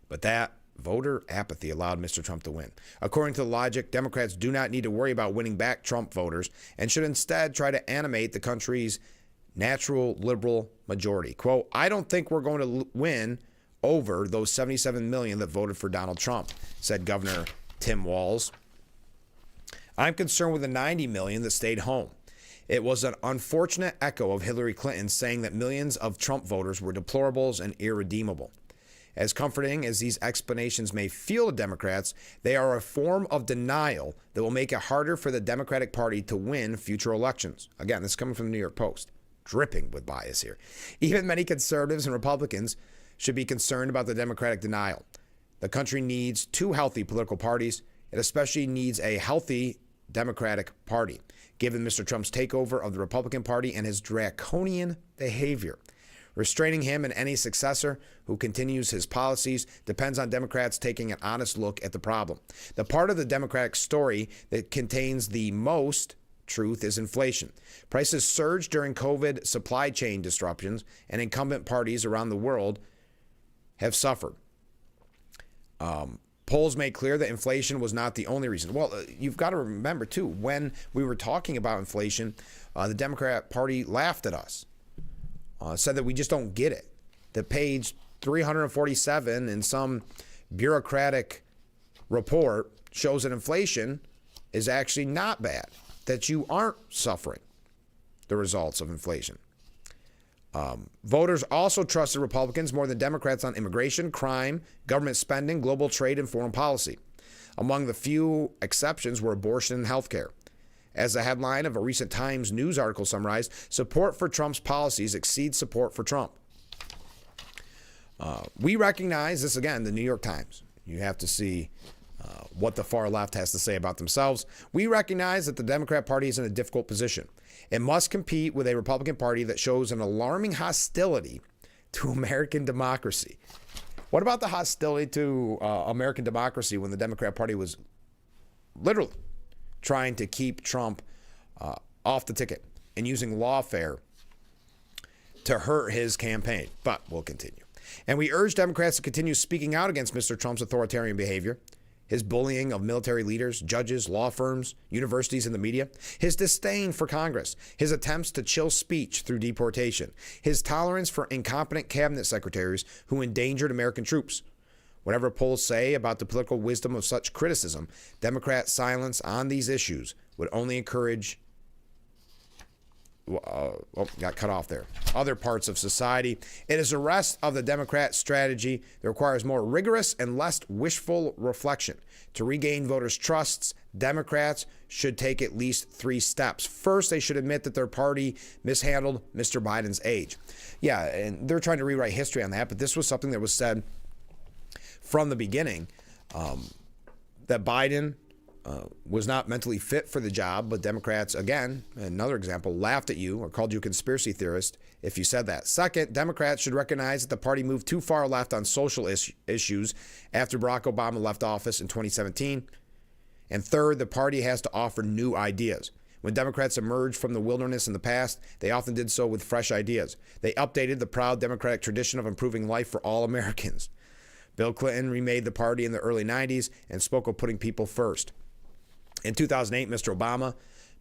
Speaker 1: But that voter apathy allowed Mr. Trump to win. According to the logic, Democrats do not need to worry about winning back Trump voters and should instead try to animate the country's natural liberal majority. Quote, I don't think we're going to win over those 77 million that voted for Donald Trump, said Governor Tim Walz. I'm concerned with the 90 million that stayed home. It was an unfortunate echo of Hillary Clinton saying that millions of Trump voters were deplorables and irredeemable. As comforting as these explanations may feel to Democrats, they are a form of denial that will make it harder for the Democratic Party to win future elections. Again, this is coming from the New York Post, dripping with bias here. Even many conservatives and Republicans should be concerned about the Democratic denial. The country needs two healthy political parties. It especially needs a healthy Democratic Party, given Mr. Trump's takeover of the Republican Party and his draconian behavior. Restraining him and any successor who continues his policies depends on Democrats taking an honest look at the problem. The part of the Democratic story that contains the most truth is inflation. Prices surged during COVID supply chain disruptions, and incumbent parties around the world have suffered. Polls made clear that inflation was not the only reason. Well, you've got to remember, too, when we were talking about inflation, the Democrat Party laughed at us, said that we just don't get it. That page 347 in some bureaucratic report shows that inflation is actually not bad, that you aren't suffering the results of inflation. Voters also trusted Republicans more than Democrats on immigration, crime, government spending, global trade, and foreign policy. Among the few exceptions were abortion and health care. As the headline of a recent Times news article summarized, support for Trump's policies exceeds support for Trump. We recognize this, again, the New York Times. You have to see what the far left has to say about themselves. We recognize that the Democrat Party is in a difficult position. It must compete with a Republican Party that shows an alarming hostility to American democracy. What about the hostility to American democracy when the Democrat Party was literally trying to keep Trump off the ticket and using lawfare to hurt his campaign? But we'll continue. And we urge Democrats to continue speaking out against Mr. Trump's authoritarian behavior, his bullying of military leaders, judges, law firms, universities, and the media, his disdain for Congress, his attempts to chill speech through deportation, his tolerance for incompetent cabinet secretaries who endangered American troops. Whatever polls say about the political wisdom of such criticism, Democrat silence on these issues would only encourage got cut off there. Other parts of society. It is the rest of the Democrat strategy that requires more rigorous and less wishful reflection. To regain voters' trusts, Democrats should take at least 3 steps. First, they should admit that their party mishandled Mr. Biden's age. Yeah, and they're trying to rewrite history on that, but this was something that was said from the beginning, that Biden was not mentally fit for the job, but Democrats, again, another example, laughed at you or called you a conspiracy theorist if you said that. Second, Democrats should recognize that the party moved too far left on social issues after Barack Obama left office in 2017. And third, the party has to offer new ideas. When Democrats emerged from the wilderness in the past, they often did so with fresh ideas. They updated the proud Democratic tradition of improving life for all Americans. Bill Clinton remade the party in the early 90s and spoke of putting people first. In 2008, Mr. Obama,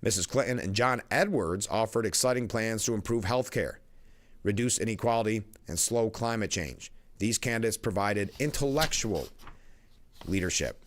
Speaker 1: Mrs. Clinton, and John Edwards offered exciting plans to improve health care, reduce inequality, and slow climate change. These candidates provided intellectual leadership.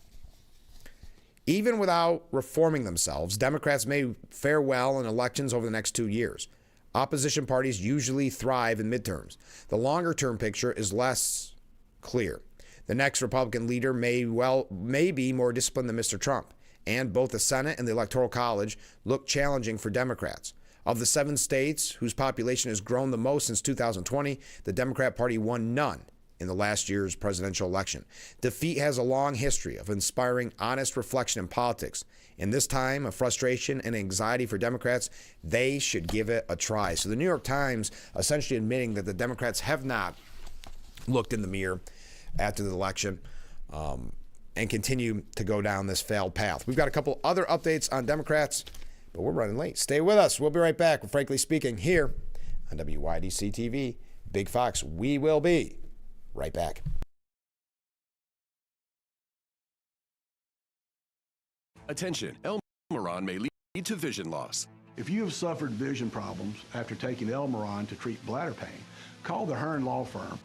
Speaker 1: Even without reforming themselves, Democrats may fare well in elections over the next 2 years. Opposition parties usually thrive in midterms. The longer-term picture is less clear. The next Republican leader may be more disciplined than Mr. Trump, and both the Senate and the Electoral College look challenging for Democrats. Of the 7 states whose population has grown the most since 2020, the Democrat Party won none in the last year's presidential election. Defeat has a long history of inspiring honest reflection in politics. In this time of frustration and anxiety for Democrats, they should give it a try. So the New York Times essentially admitting that the Democrats have not looked in the mirror after the election and continue to go down this failed path. We've got a couple other updates on Democrats, but we're running late. Stay with us. We'll be right back with Frankly Speaking here on WYDC TV. Big Fox, we will be right back.
Speaker 2: Attention, Elmeron may lead to vision loss.
Speaker 3: If you have suffered vision problems after taking Elmeron to treat bladder pain, call the Hearn Law Firm.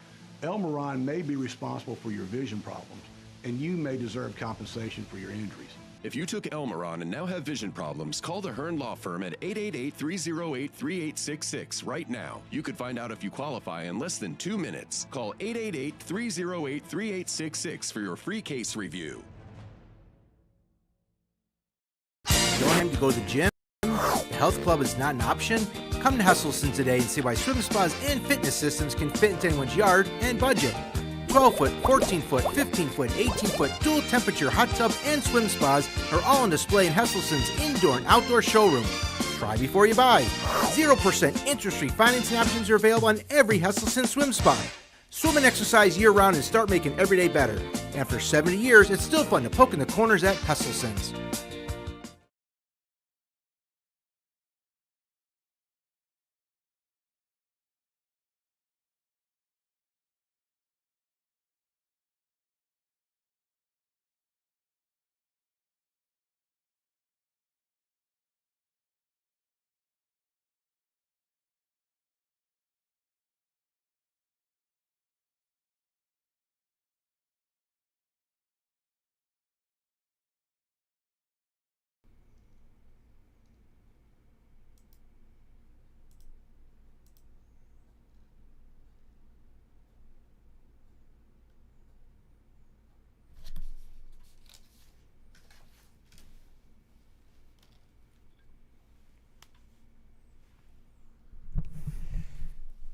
Speaker 3: Elmeron may be responsible for your vision problems, and you may deserve compensation for your injuries.
Speaker 2: If you took Elmeron and now have vision problems, call the Hearn Law Firm at 888-308-3866 right now. You could find out if you qualify in less than 2 minutes. Call 888-308-3866 for your free case review.
Speaker 18: Don't have to go to the gym? The health club is not an option? Come to Hesselson today and see why swim spas and fitness systems can fit into anyone's yard and budget. 12-foot, 14-foot, 15-foot, 18-foot dual temperature hot tub and swim spas are all on display in Hesselson's indoor and outdoor showroom. Try before you buy. 0% interest-free financing options are available on every Hesselson swim spa. Swim and exercise year-round and start making every day better. After 70 years, it's still fun to poke in the corners at Hesselson's.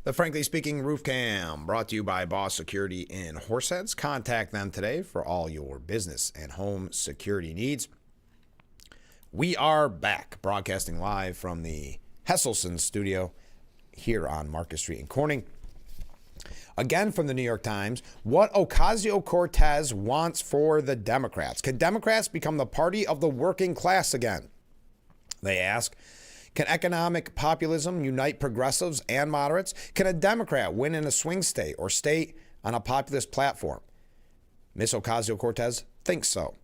Speaker 1: The Frankly Speaking Roof Cam, brought to you by Boss Security in Horseheads. Contact them today for all your business and home security needs. We are back, broadcasting live from the Hesselson studio here on Market Street in Corning. Again from the New York Times, what Ocasio-Cortez wants for the Democrats. Can Democrats become the party of the working class again? They ask. Can economic populism unite progressives and moderates? Can a Democrat win in a swing state or state on a populist platform? Miss Ocasio-Cortez thinks so.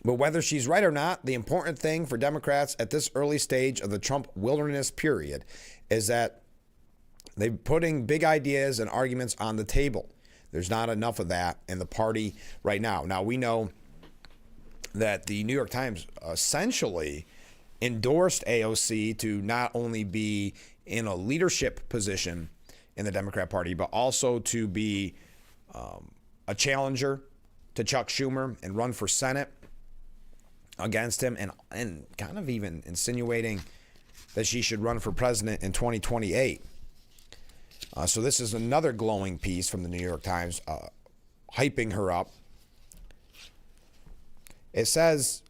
Speaker 1: But whether she's right or not, the important thing for Democrats at this early stage of the Trump wilderness period is that they're putting big ideas and arguments on the table. There's not enough of that in the party right now. Now, we know that the New York Times essentially endorsed AOC to not only be in a leadership position in the Democrat Party, but also to be a challenger to Chuck Schumer and run for Senate against him, and kind of even insinuating that she should run for president in 2028. So this is another glowing piece from the New York Times, hyping her up. It says,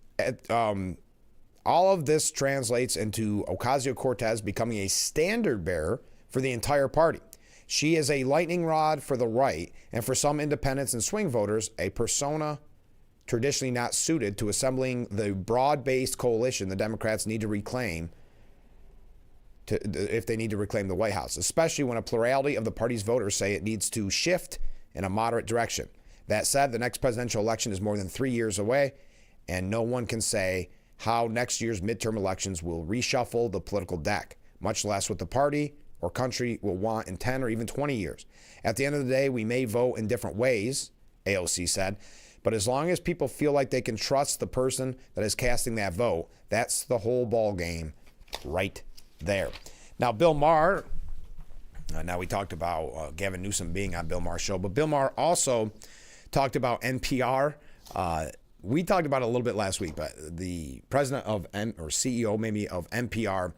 Speaker 1: all of this translates into Ocasio-Cortez becoming a standard bearer for the entire party. She is a lightning rod for the right, and for some independents and swing voters, a persona traditionally not suited to assembling the broad-based coalition the Democrats need to reclaim if they need to reclaim the White House, especially when a plurality of the party's voters say it needs to shift in a moderate direction. That said, the next presidential election is more than 3 years away, and no one can say how next year's midterm elections will reshuffle the political deck, much less what the party or country will want in 10 or even 20 years. At the end of the day, we may vote in different ways, AOC said, but as long as people feel like they can trust the person that is casting that vote, that's the whole ball game right there. Now, Bill Maher, now we talked about Gavin Newsom being on Bill Maher's show, but Bill Maher also talked about NPR. We talked about it a little bit last week, but the president of or CEO maybe of NPR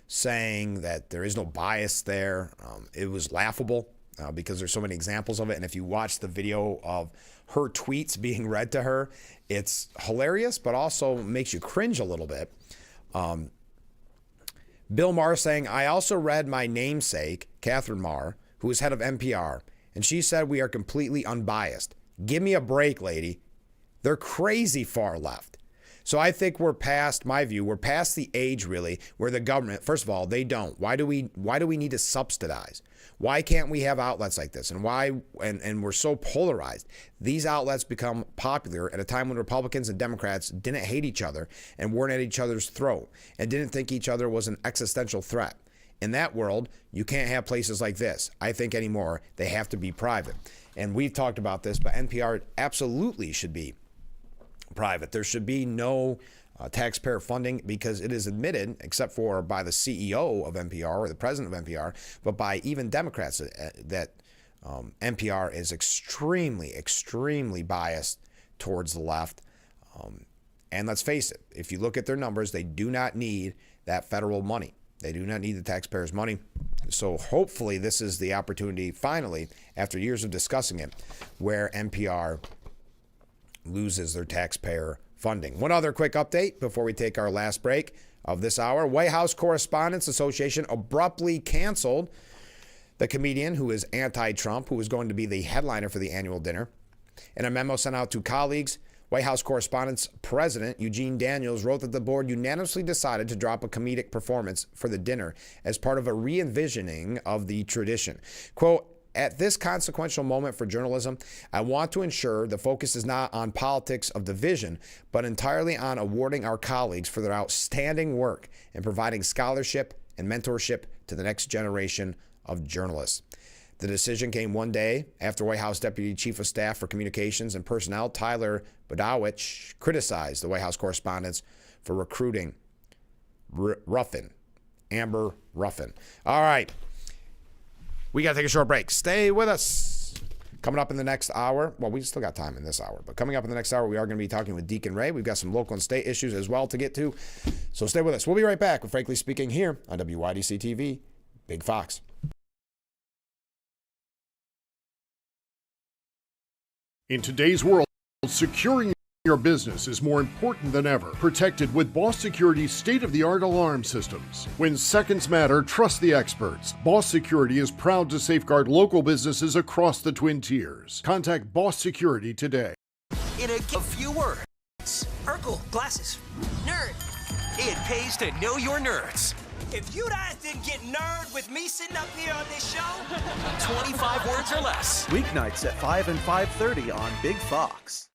Speaker 1: saying that there is no bias there. It was laughable because there's so many examples of it. And if you watch the video of her tweets being read to her, it's hilarious, but also makes you cringe a little bit. Bill Maher saying, I also read my namesake, Catherine Maher, who is head of NPR, and she said we are completely unbiased. Give me a break, lady. They're crazy far left. So I think we're past, my view, we're past the age really where the government, first of all, they don't. Why do we need to subsidize? Why can't we have outlets like this? And why, and we're so polarized. These outlets become popular at a time when Republicans and Democrats didn't hate each other and weren't at each other's throat and didn't think each other was an existential threat. In that world, you can't have places like this, I think, anymore. They have to be private. And we've talked about this, but NPR absolutely should be private. There should be no taxpayer funding because it is admitted, except for by the CEO of NPR or the president of NPR, but by even Democrats, that NPR is extremely, extremely biased towards the left. And let's face it, if you look at their numbers, they do not need that federal money. They do not need the taxpayers' money. So hopefully this is the opportunity, finally, after years of discussing it, where NPR loses their taxpayer funding. One other quick update before we take our last break of this hour. White House Correspondents Association abruptly canceled the comedian who is anti-Trump, who was going to be the headliner for the annual dinner. In a memo sent out to colleagues, White House Correspondents President Eugene Daniels wrote that the board unanimously decided to drop a comedic performance for the dinner as part of a re-envisioning of the tradition. Quote, "At this consequential moment for journalism, I want to ensure the focus is not on politics of division, but entirely on awarding our colleagues for their outstanding work in providing scholarship and mentorship to the next generation of journalists." The decision came one day after White House Deputy Chief of Staff for Communications and Personnel Tyler Budowich criticized the White House correspondents for recruiting Amber Ruffin. All right. We got to take a short break. Stay with us. Coming up in the next hour, well, we still got time in this hour, but coming up in the next hour, we are going to be talking with Deacon Ray. We've got some local and state issues as well to get to, so stay with us. We'll be right back with Frankly Speaking here on WYDC TV, Big Fox.
Speaker 19: In today's world, securing your business is more important than ever. Protected with Boss Security's state-of-the-art alarm systems. When seconds matter, trust the experts. Boss Security is proud to safeguard local businesses across the Twin Tiers. Contact Boss Security today.
Speaker 20: In a few words, Urkel, glasses, nerd. It pays to know your nerds. If you guys didn't get nerd with me sitting up here on this show, 25 words or less.
Speaker 21: Weeknights at 5 and 5:30 on Big Fox.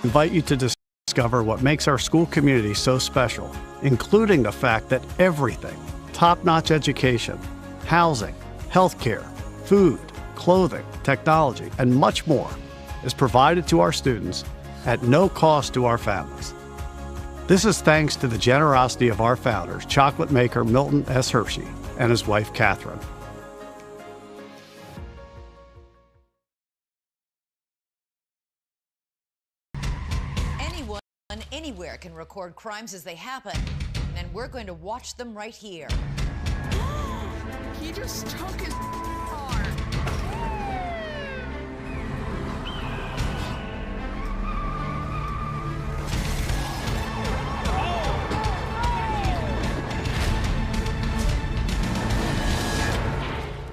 Speaker 9: Invite you to discover what makes our school community so special, including the fact that everything, top-notch education, housing, healthcare, food, clothing, technology, and much more is provided to our students at no cost to our families. This is thanks to the generosity of our founders, chocolate maker Milton S. Hershey and his wife, Catherine.
Speaker 11: Anyone, anywhere can record crimes as they happen, and we're going to watch them right here.
Speaker 12: He just took his arm.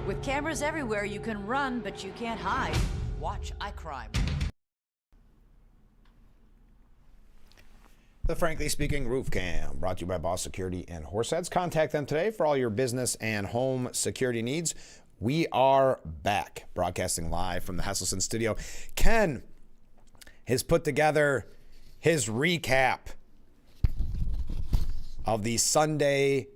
Speaker 11: With cameras everywhere, you can run, but you can't hide. Watch iCrime.
Speaker 1: The Frankly Speaking Roof Cam, brought to you by Boss Security and Horseheads. Contact them today for all your business and home security needs. We are back, broadcasting live from the Hesselson studio. Ken has put together his recap of the Sunday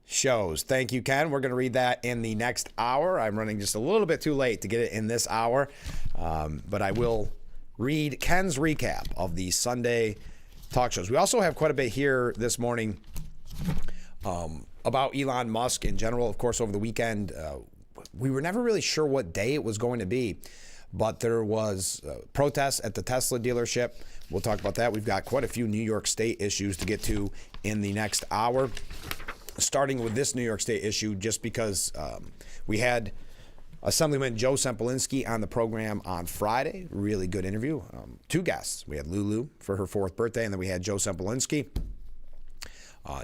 Speaker 1: shows. Thank you, Ken. We're going to read that in the next hour. I'm running just a little bit too late to get it in this hour, but I will read Ken's recap of the Sunday talk shows. We also have quite a bit here this morning about Elon Musk in general. Of course, over the weekend, we were never really sure what day it was going to be, but there was protests at the Tesla dealership. We'll talk about that. We've got quite a few New York State issues to get to in the next hour, starting with this New York State issue, just because we had Assemblyman Joe Sempolinski on the program on Friday. Really good interview. Two guests. We had Lulu for her 4th birthday, and then we had Joe Sempolinski.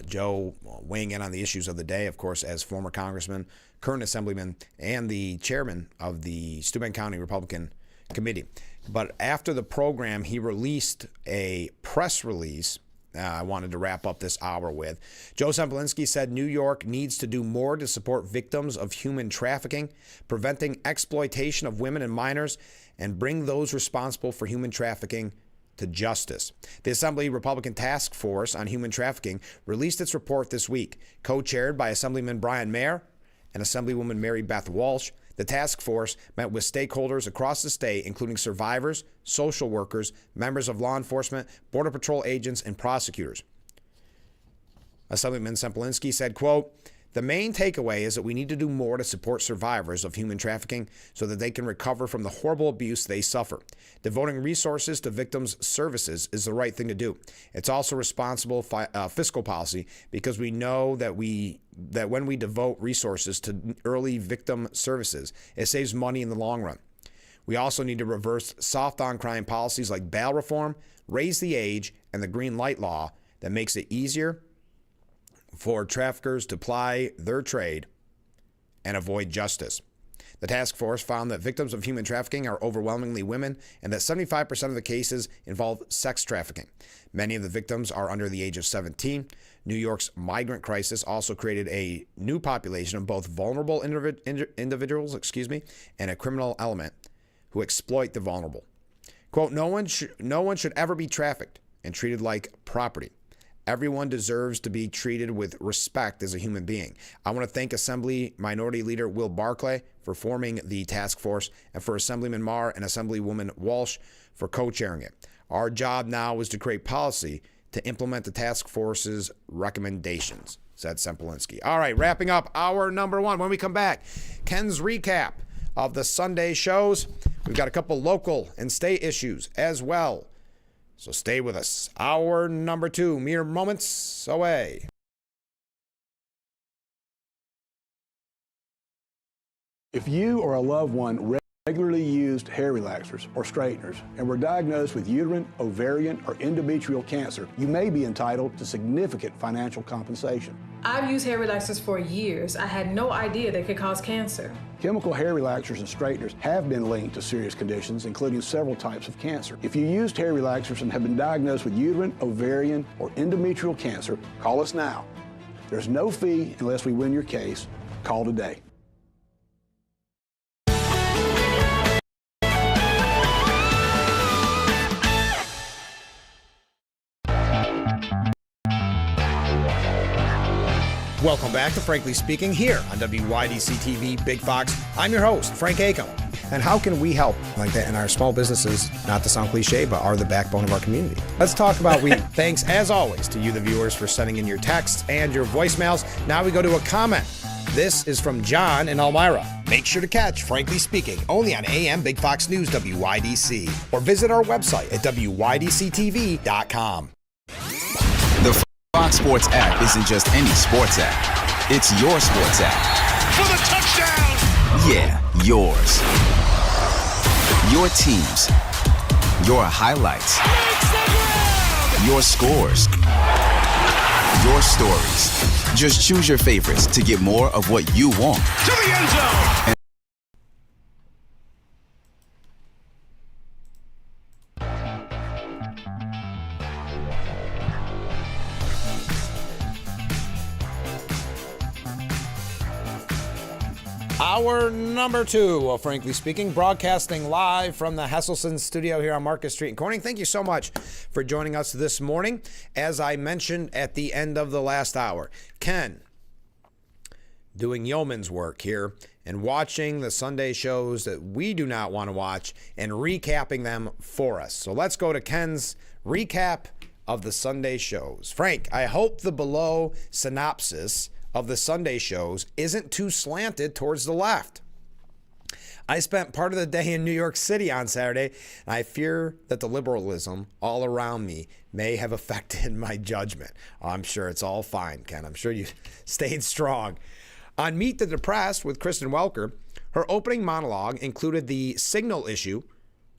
Speaker 1: Joe weighing in on the issues of the day, of course, as former congressman, current assemblyman, and the chairman of the Steuben County Republican Committee. But after the program, he released a press release I wanted to wrap up this hour with. Joe Sempolinski said New York needs to do more to support victims of human trafficking, preventing exploitation of women and minors, and bring those responsible for human trafficking to justice. The Assembly Republican Task Force on Human Trafficking released its report this week, co-chaired by Assemblyman Brian Mayer and Assemblywoman Mary Beth Walsh. The task force met with stakeholders across the state, including survivors, social workers, members of law enforcement, Border Patrol agents, and prosecutors. Assemblyman Sempolinski said, quote, The main takeaway is that we need to do more to support survivors of human trafficking so that they can recover from the horrible abuse they suffer. Devoting resources to victims' services is the right thing to do. It's also responsible fiscal policy because we know that when we devote resources to early victim services, it saves money in the long run. We also need to reverse soft on crime policies like bail reform, raise the age, and the green light law that makes it easier for traffickers to ply their trade and avoid justice. The task force found that victims of human trafficking are overwhelmingly women and that 75% of the cases involve sex trafficking. Many of the victims are under the age of 17. New York's migrant crisis also created a new population of both vulnerable individuals, and a criminal element who exploit the vulnerable. Quote, no one should ever be trafficked and treated like property. Everyone deserves to be treated with respect as a human being. I want to thank Assembly Minority Leader Will Barclay for forming the task force and for Assemblyman Marr and Assemblywoman Walsh for co-chairing it. Our job now is to create policy to implement the task force's recommendations, said Sempolinski. All right, wrapping up hour number one. When we come back, Ken's recap of the Sunday shows. We've got a couple local and state issues as well. So stay with us. Hour number two, mere moments away.
Speaker 3: If you or a loved one regularly used hair relaxers or straighteners and were diagnosed with uterine, ovarian, or endometrial cancer, you may be entitled to significant financial compensation.
Speaker 6: I've used hair relaxers for years. I had no idea they could cause cancer.
Speaker 3: Chemical hair relaxers and straighteners have been linked to serious conditions, including several types of cancer. If you used hair relaxers and have been diagnosed with uterine, ovarian, or endometrial cancer, call us now. There's no fee unless we win your case. Call today.
Speaker 1: Welcome back to Frankly Speaking here on WYDC TV Big Fox. I'm your host, Frank Acom. And how can we help like that in our small businesses, not to sound cliche, but are the backbone of our community? Let's talk about Thanks, as always, to you, the viewers, for sending in your texts and your voicemails. Now we go to a comment. This is from John in Elmira. Make sure to catch Frankly Speaking only on AM Big Fox News WYDC or visit our website at WYDCTV.com.
Speaker 7: The Fox Sports app isn't just any sports app. It's your sports app.
Speaker 13: For the touchdown!
Speaker 7: Yeah, yours. Your teams. Your highlights. Your scores. Your stories. Just choose your favorites to get more of what you want.
Speaker 13: To the end zone!
Speaker 1: Hour number two of Frankly Speaking, broadcasting live from the Hesselson studio here on Market Street in Corning. Thank you so much for joining us this morning. As I mentioned at the end of the last hour, Ken doing yeoman's work here and watching the Sunday shows that we do not want to watch and recapping them for us. So let's go to Ken's recap of the Sunday shows. Frank, I hope the below synopsis of the Sunday shows isn't too slanted towards the left. I spent part of the day in New York City on Saturday, and I fear that the liberalism all around me may have affected my judgment. I'm sure it's all fine, Ken. I'm sure you stayed strong. On Meet the Depressed with Kristen Welker, her opening monologue included the signal issue,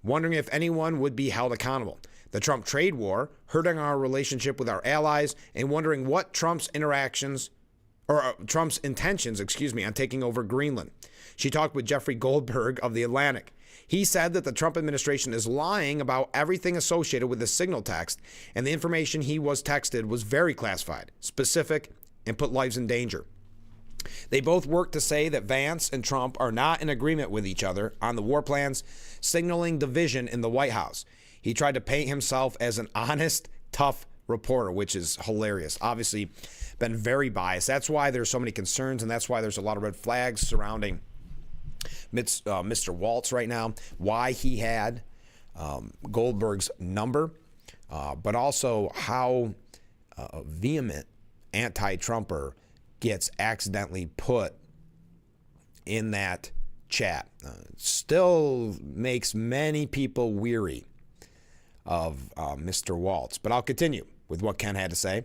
Speaker 1: wondering if anyone would be held accountable, the Trump trade war, hurting our relationship with our allies, and wondering what Trump's intentions, on taking over Greenland. She talked with Jeffrey Goldberg of The Atlantic. He said that the Trump administration is lying about everything associated with the signal text, and the information he was texted was very classified, specific, and put lives in danger. They both work to say that Vance and Trump are not in agreement with each other on the war plans, signaling division in the White House. He tried to paint himself as an honest, tough reporter, which is hilarious. Obviously, been very biased. That's why there's so many concerns, and that's why there's a lot of red flags surrounding Mr. Waltz right now, why he had Goldberg's number, but also how vehement anti-Trumper gets accidentally put in that chat. Still makes many people weary of Mr. Waltz. But I'll continue with what Ken had to say.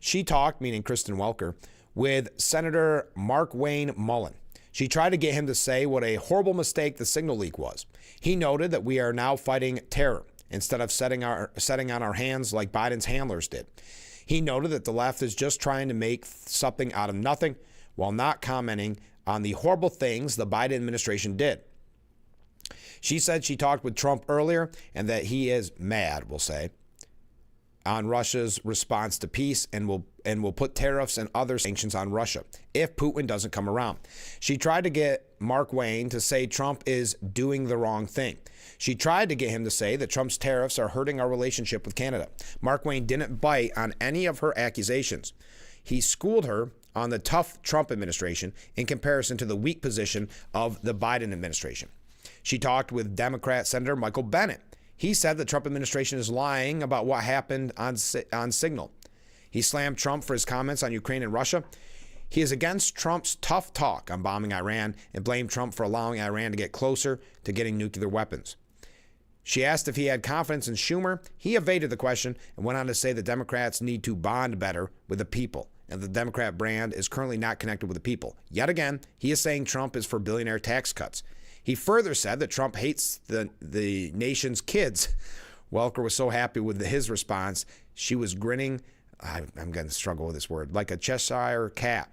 Speaker 1: She talked, meaning Kristen Welker, with Senator Mark Wayne Mullen. She tried to get him to say what a horrible mistake the signal leak was. He noted that we are now fighting terror instead of setting on our hands like Biden's handlers did. He noted that the left is just trying to make something out of nothing while not commenting on the horrible things the Biden administration did. She said she talked with Trump earlier and that he is mad, we'll say, on Russia's response to peace and will put tariffs and other sanctions on Russia if Putin doesn't come around. She tried to get Mark Wayne to say Trump is doing the wrong thing. She tried to get him to say that Trump's tariffs are hurting our relationship with Canada. Mark Wayne didn't bite on any of her accusations. He schooled her on the tough Trump administration in comparison to the weak position of the Biden administration. She talked with Democrat Senator Michael Bennet. He said the Trump administration is lying about what happened on Signal. He slammed Trump for his comments on Ukraine and Russia. He is against Trump's tough talk on bombing Iran and blamed Trump for allowing Iran to get closer to getting nuclear weapons. She asked if he had confidence in Schumer. He evaded the question and went on to say the Democrats need to bond better with the people, and the Democrat brand is currently not connected with the people. Yet again, he is saying Trump is for billionaire tax cuts. He further said that Trump hates the nation's kids. Welker was so happy with his response, she was grinning, I'm going to struggle with this word, like a Cheshire cat.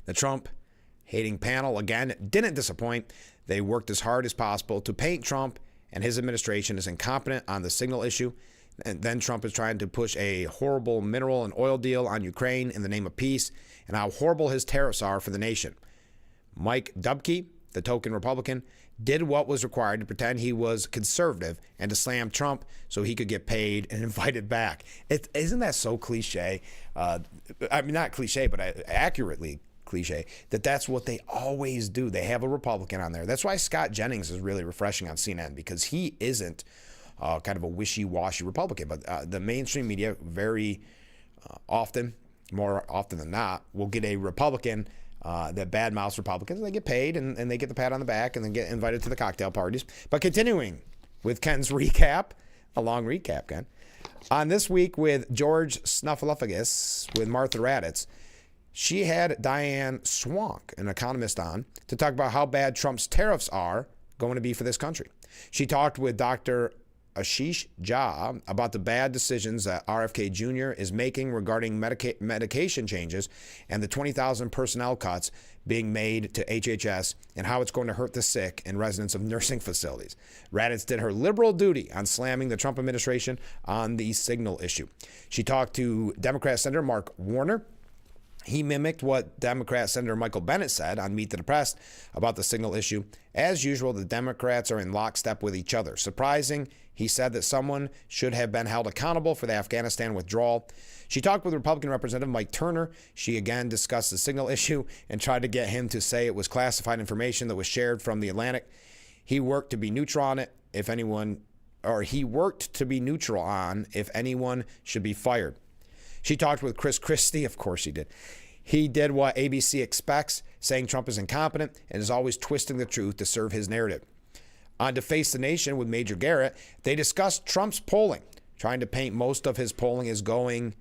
Speaker 1: The Trump-hating panel, again, didn't disappoint. They worked as hard as possible to paint Trump and his administration as incompetent on the Signal issue. And then Trump is trying to push a horrible mineral and oil deal on Ukraine in the name of peace, and how horrible his tariffs are for the nation. Mike Dubke, the token Republican, did what was required to pretend he was conservative and to slam Trump so he could get paid and invited back. Isn't that so cliche? I mean, not cliche, but accurately cliche, that's what they always do. They have a Republican on there. That's why Scott Jennings is really refreshing on CNN, because he isn't kind of a wishy-washy Republican. But the mainstream media very often, more often than not, will get a Republican that badmouths Republicans, and they get paid and they get the pat on the back and then get invited to the cocktail parties. But continuing with Ken's recap, a long recap, Ken. On This Week with George Snuffleupagus with Martha Raddatz, she had Diane Swank, an economist, on to talk about how bad Trump's tariffs are going to be for this country. She talked with Dr. Ashish Jha about the bad decisions that RFK Jr. is making regarding medication changes and the 20,000 personnel cuts being made to HHS and how it's going to hurt the sick and residents of nursing facilities. Raddatz did her liberal duty on slamming the Trump administration on the Signal issue. She talked to Democrat Senator Mark Warner. He mimicked what Democrat Senator Michael Bennet said on Meet the Depressed about the Signal issue. As usual, the Democrats are in lockstep with each other. Surprising, he said that someone should have been held accountable for the Afghanistan withdrawal. She talked with Republican Representative Mike Turner. She again discussed the Signal issue and tried to get him to say it was classified information that was shared from the Atlantic. He worked to be neutral on it if anyone should be fired. She talked with Chris Christie. Of course she did. He did what ABC expects, saying Trump is incompetent and is always twisting the truth to serve his narrative. On To Face the Nation with Major Garrett, they discussed Trump's polling, trying to paint most of his polling as going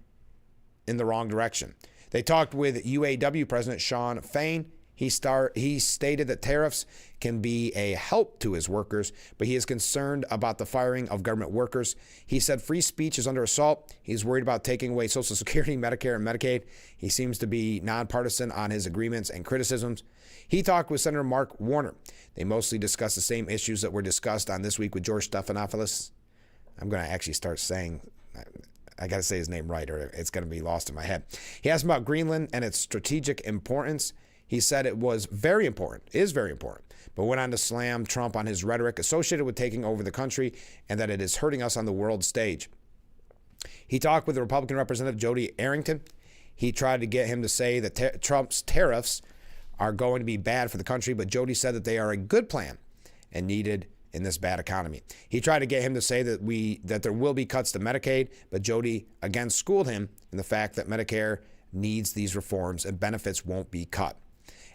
Speaker 1: in the wrong direction. They talked with UAW President Sean Fain. He stated that tariffs can be a help to his workers, but he is concerned about the firing of government workers. He said free speech is under assault. He's worried about taking away Social Security, Medicare, and Medicaid. He seems to be nonpartisan on his agreements and criticisms. He talked with Senator Mark Warner. They mostly discussed the same issues that were discussed on This Week with George Stephanopoulos. I'm going to actually start saying, I got to say his name right or it's going to be lost in my head. He asked about Greenland and its strategic importance. He said it is very important, but went on to slam Trump on his rhetoric associated with taking over the country and that it is hurting us on the world stage. He talked with the Republican Representative Jody Arrington. He tried to get him to say that Trump's tariffs are going to be bad for the country, but Jody said that they are a good plan and needed in this bad economy. He tried to get him to say that there will be cuts to Medicaid, but Jody again schooled him in the fact that Medicare needs these reforms and benefits won't be cut.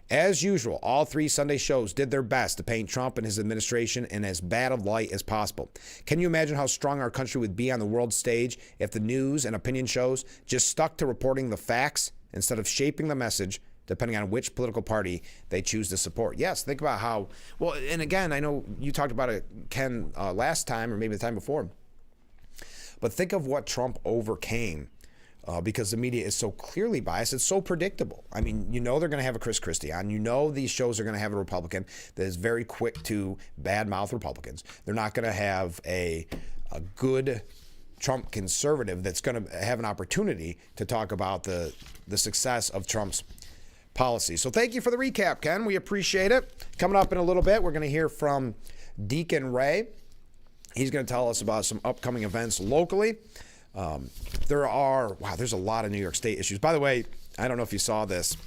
Speaker 1: As usual, all three Sunday shows did their best to paint Trump and his administration in as bad a light as possible. Can you imagine how strong our country would be on the world stage if the news and opinion shows just stuck to reporting the facts instead of shaping the message depending on which political party they choose to support? Yes, think about how, well, and again, I know you talked about it, Ken, last time or maybe the time before, but think of what Trump overcame. Because the media is so clearly biased. It's so predictable. I mean, you know they're going to have a Chris Christie on. You know these shows are going to have a Republican that is very quick to badmouth Republicans. They're not going to have a good Trump conservative that's going to have an opportunity to talk about the success of Trump's policy. So thank you for the recap, Ken. We appreciate it. Coming up in a little bit, we're going to hear from Deacon Ray. He's going to tell us about some upcoming events locally. There's a lot of New York State issues. By the way, I don't know if you saw this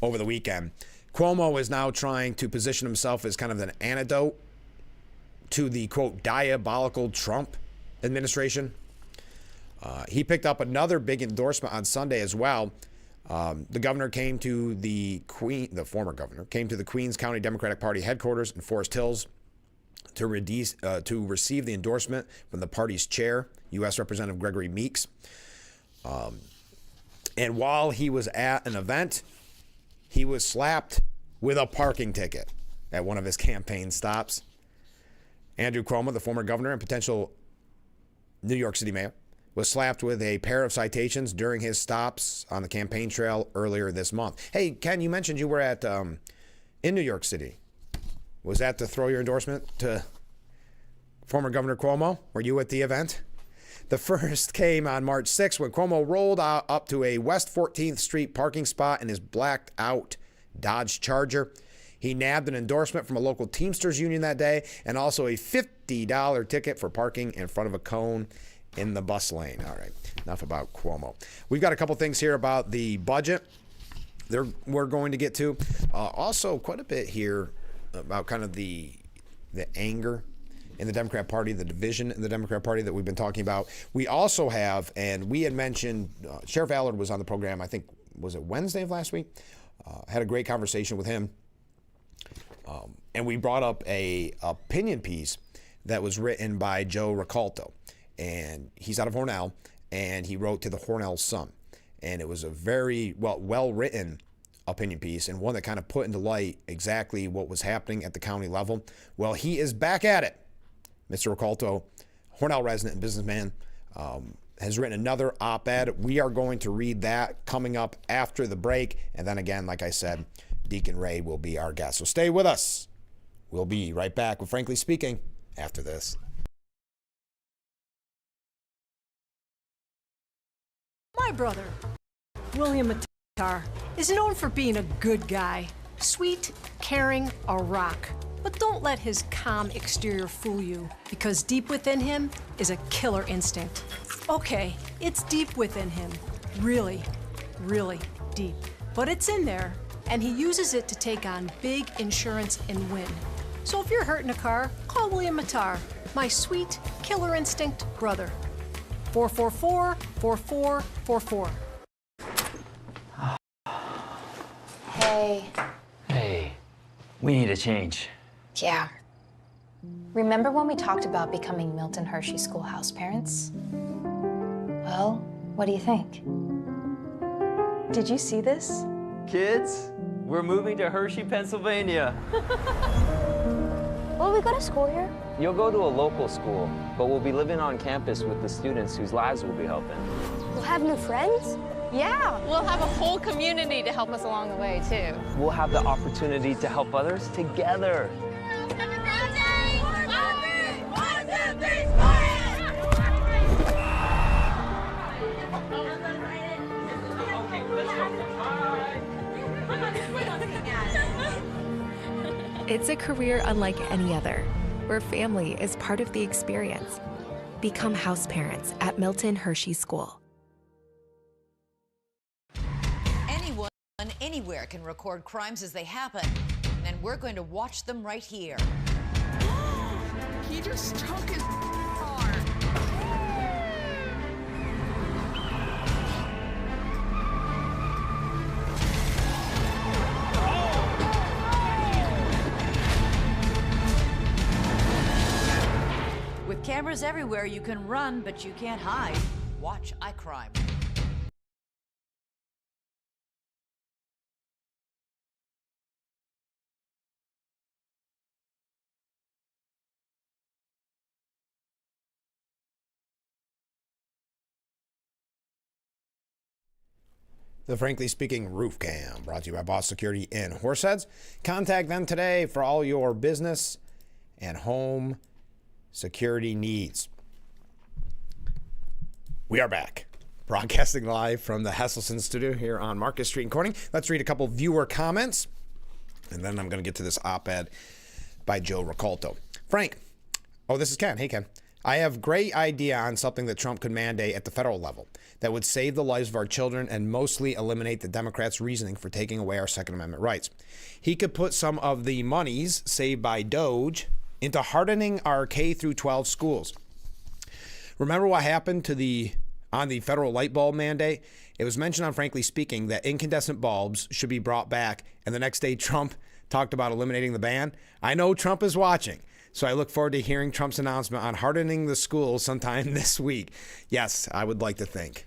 Speaker 1: over the weekend. Cuomo is now trying to position himself as kind of an antidote to the, quote, diabolical Trump administration. He picked up another big endorsement on Sunday as well. The governor came to the former governor came to the Queens County Democratic Party headquarters in Forest Hills to receive the endorsement from the party's chair, U.S. Representative Gregory Meeks. And while he was at an event, he was slapped with a parking ticket at one of his campaign stops. Andrew Cuomo, the former governor and potential New York City mayor, was slapped with a pair of citations during his stops on the campaign trail earlier this month. Hey, Ken, you mentioned you were at in New York City. Was that to throw your endorsement to former Governor Cuomo? Were you at the event? The first came on March 6th when Cuomo rolled up to a West 14th Street parking spot in his blacked out Dodge Charger. He nabbed an endorsement from a local Teamsters union that day and also a $50 ticket for parking in front of a cone in the bus lane. All right, enough about Cuomo. We've got a couple things here about the budget we're going to get to. Also, quite a bit here about kind of the anger in the Democrat Party, the division in the Democrat Party that we've been talking about. We also have, and we had mentioned, Sheriff Allard was on the program, I think, was it Wednesday of last week? Had a great conversation with him. And we brought up a opinion piece that was written by Joe Ricalto. And he's out of Hornell, and he wrote to the Hornell Sun. And it was a very well-written opinion piece and one that kind of put into light exactly what was happening at the county level. Well, he is back at it. Mr. Ricalto, Hornell resident and businessman, has written another op-ed. We are going to read that coming up after the break. And then again, like I said, Deacon Ray will be our guest. So stay with us. We'll be right back with Frankly Speaking after this.
Speaker 5: My brother, William Matar, is known for being a good guy. Sweet, caring, a rock. But don't let his calm exterior fool you, because deep within him is a killer instinct. Okay, it's deep within him. Really, really deep. But it's in there, and he uses it to take on big insurance and win. So if you're hurt in a car, call William Matar, my sweet, killer instinct brother. 444-4444.
Speaker 22: Hey.
Speaker 23: Hey, we need a change.
Speaker 22: Yeah. Remember when we talked about becoming Milton Hershey Schoolhouse parents? Well, what do you think? Did you see this?
Speaker 23: Kids, we're moving to Hershey, Pennsylvania.
Speaker 22: Will we go to school here?
Speaker 23: You'll go to a local school, but we'll be living on campus with the students whose lives we'll be helping.
Speaker 22: We'll have new friends?
Speaker 24: Yeah, we'll have a whole community to help us along the way, too.
Speaker 23: We'll have the opportunity to help others together.
Speaker 25: It's a career unlike any other, where family is part of the experience. Become house parents at Milton Hershey School.
Speaker 11: Anyone, anywhere can record crimes as they happen, and we're going to watch them right here.
Speaker 12: He just took his arm.
Speaker 11: Cameras everywhere. You can run, but you can't hide. Watch iCrime.
Speaker 1: The Frankly Speaking Roof Cam, brought to you by Boss Security in Horseheads. Contact them today for all your business and home security needs. We are back, broadcasting live from the Hesselson studio here on Market Street in Corning. Let's read a couple viewer comments, and then I'm going to get to this op-ed by Joe Ricalto. Frank, this is Ken. Hey, Ken. I have great idea on something that Trump could mandate at the federal level that would save the lives of our children and mostly eliminate the Democrats' reasoning for taking away our Second Amendment rights. He could put some of the monies saved by Doge into hardening our K through 12 schools. Remember what happened on the federal light bulb mandate? It was mentioned on Frankly Speaking that incandescent bulbs should be brought back, and the next day Trump talked about eliminating the ban. I know Trump is watching, so I look forward to hearing Trump's announcement on hardening the schools sometime this week. Yes, I would like to think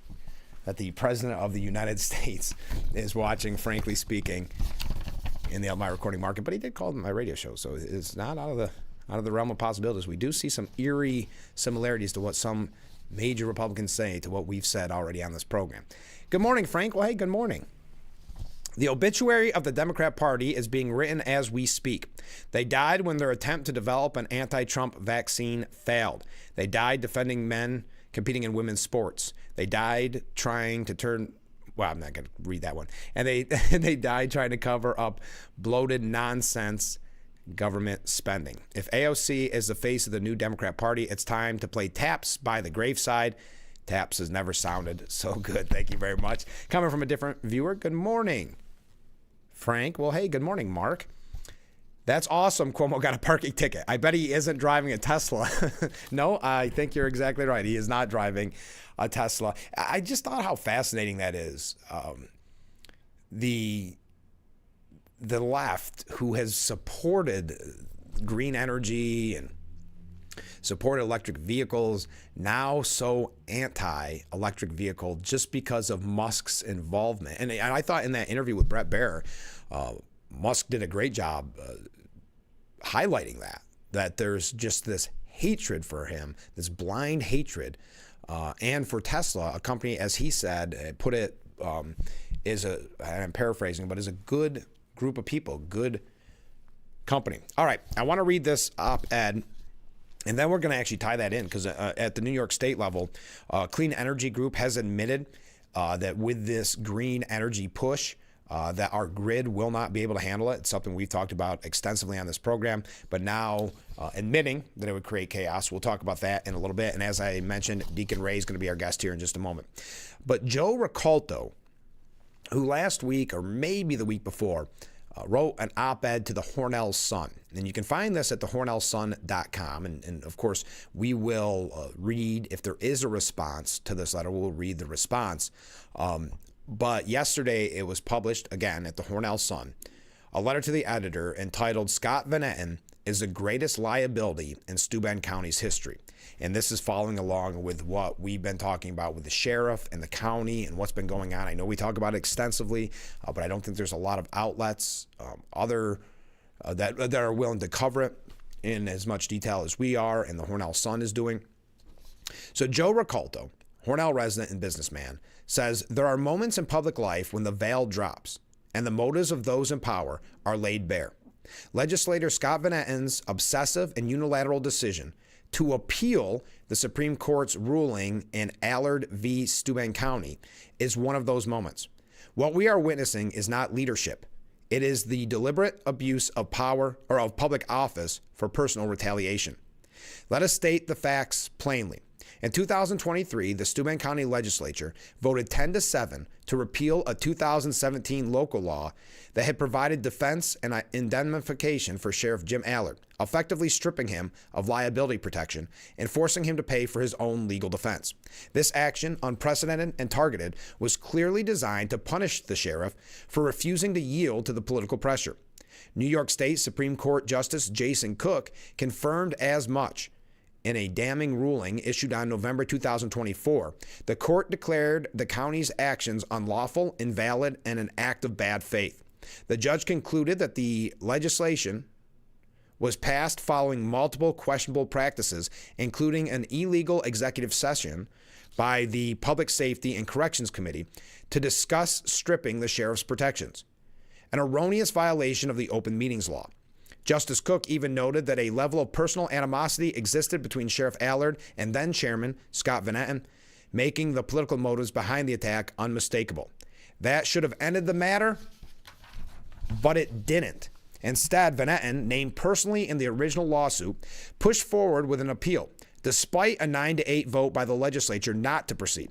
Speaker 1: that the President of the United States is watching Frankly Speaking in the my recording market, but he did call my radio show, so it's not out of the realm of possibilities. We do see some eerie similarities to what some major Republicans say to what we've said already on this program. Good morning, Frank. Well, hey, good morning. The obituary of the Democrat Party is being written as we speak. They died when their attempt to develop an anti-Trump vaccine failed. They died defending men competing in women's sports. They died trying to turn... Well, I'm not going to read that one. And they died trying to cover up bloated nonsense government spending. If AOC is the face of the new Democrat Party, it's time to play Taps by the graveside. Taps has never sounded so good. Thank you very much. Coming from a different viewer, good morning, Frank. Well, hey, good morning, Mark. That's awesome. Cuomo got a parking ticket. I bet he isn't driving a Tesla. No, I think you're exactly right. He is not driving a Tesla. I just thought how fascinating that is. The left, who has supported green energy and supported electric vehicles, now so anti-electric vehicle just because of Musk's involvement. And I thought in that interview with Brett Baer, Musk did a great job highlighting that there's just this hatred for him, this blind hatred, and for Tesla, a company, as he said, put it, is a, and I'm paraphrasing, but is a good group of people, good company. All right, I want to read this op-ed, and then we're going to actually tie that in, because at the New York State level, Clean Energy Group has admitted that with this green energy push, that our grid will not be able to handle it. It's something we've talked about extensively on this program, but now admitting that it would create chaos. We'll talk about that in a little bit. And as I mentioned, Deacon Ray is going to be our guest here in just a moment. But Joe Ricalto, who last week or maybe the week before wrote an op-ed to the Hornell Sun. And you can find this at thehornellsun.com. And of course, we will read, if there is a response to this letter, we'll read the response. But yesterday it was published again at the Hornell Sun, a letter to the editor entitled "Scott Van Etten is the greatest liability in Steuben County's history." And this is following along with what we've been talking about with the sheriff and the county and what's been going on. I know we talk about it extensively, but I don't think there's a lot of outlets that are willing to cover it in as much detail as we are and the Hornell Sun is doing. So Joe Ricalto, Hornell resident and businessman, says there are moments in public life when the veil drops and the motives of those in power are laid bare. Legislator Scott Van Etten's obsessive and unilateral decision to appeal the Supreme Court's ruling in Allard v. Steuben County is one of those moments. What we are witnessing is not leadership. It is the deliberate abuse of power or of public office for personal retaliation. Let us state the facts plainly. In 2023, the Steuben County Legislature voted 10-7 to repeal a 2017 local law that had provided defense and indemnification for Sheriff Jim Allard, effectively stripping him of liability protection and forcing him to pay for his own legal defense. This action, unprecedented and targeted, was clearly designed to punish the sheriff for refusing to yield to the political pressure. New York State Supreme Court Justice Jason Cook confirmed as much In a damning ruling issued on November 2024, the court declared the county's actions unlawful, invalid, and an act of bad faith. The judge concluded that the legislation was passed following multiple questionable practices, including an illegal executive session by the Public Safety and Corrections Committee to discuss stripping the sheriff's protections, an erroneous violation of the Open Meetings Law. Justice Cook even noted that a level of personal animosity existed between Sheriff Allard and then Chairman Scott Van Etten, making the political motives behind the attack unmistakable. That should have ended the matter, but it didn't. Instead, Van Etten, named personally in the original lawsuit, pushed forward with an appeal, despite a 9-8 vote by the legislature not to proceed.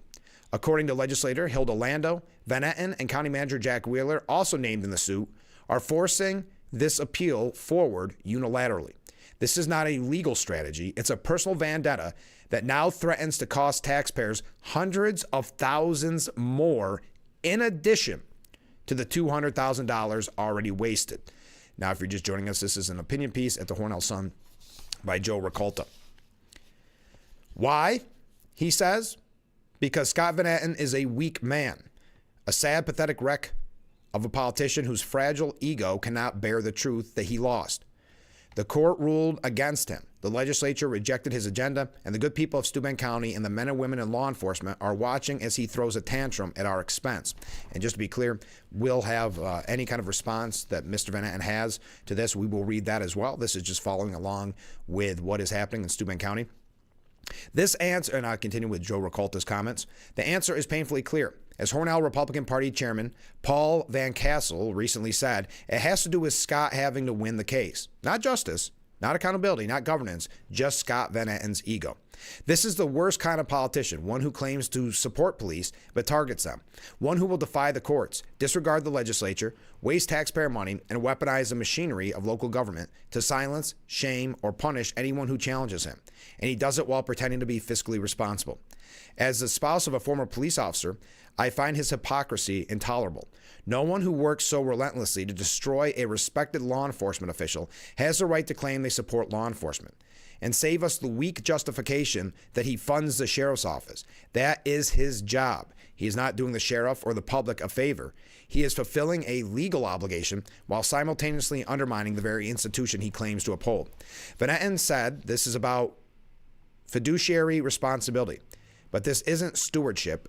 Speaker 1: According to legislator Hilda Lando, Van Etten and County Manager Jack Wheeler, also named in the suit, are forcing this appeal forward unilaterally. This is not a legal strategy. It's a personal vendetta that now threatens to cost taxpayers hundreds of thousands more in addition to the $200,000 already wasted. Now, if you're just joining us, this is an opinion piece at the Hornell Sun by Joe Ricolta. Why? He says, because Scott Van Etten is a weak man, a sad, pathetic wreck of a politician whose fragile ego cannot bear the truth that he lost. The court ruled against him. The legislature rejected his agenda, and the good people of Steuben County and the men and women in law enforcement are watching as he throws a tantrum at our expense. And just to be clear, we'll have any kind of response that Mr. Van Etten has to this. We will read that as well. This is just following along with what is happening in Steuben County. This answer, and I'll continue with Joe Ricolta's comments, the answer is painfully clear. As Hornell Republican Party Chairman Paul Van Cassel recently said, it has to do with Scott having to win the case. Not justice, not accountability, not governance, just Scott Van Etten's ego. This is the worst kind of politician, one who claims to support police but targets them, one who will defy the courts, disregard the legislature, waste taxpayer money, and weaponize the machinery of local government to silence, shame, or punish anyone who challenges him. And he does it while pretending to be fiscally responsible. As the spouse of a former police officer, I find his hypocrisy intolerable. No one who works so relentlessly to destroy a respected law enforcement official has the right to claim they support law enforcement and save us the weak justification that he funds the sheriff's office. That is his job. He is not doing the sheriff or the public a favor. He is fulfilling a legal obligation while simultaneously undermining the very institution he claims to uphold. Van Etten said this is about fiduciary responsibility, but this isn't stewardship,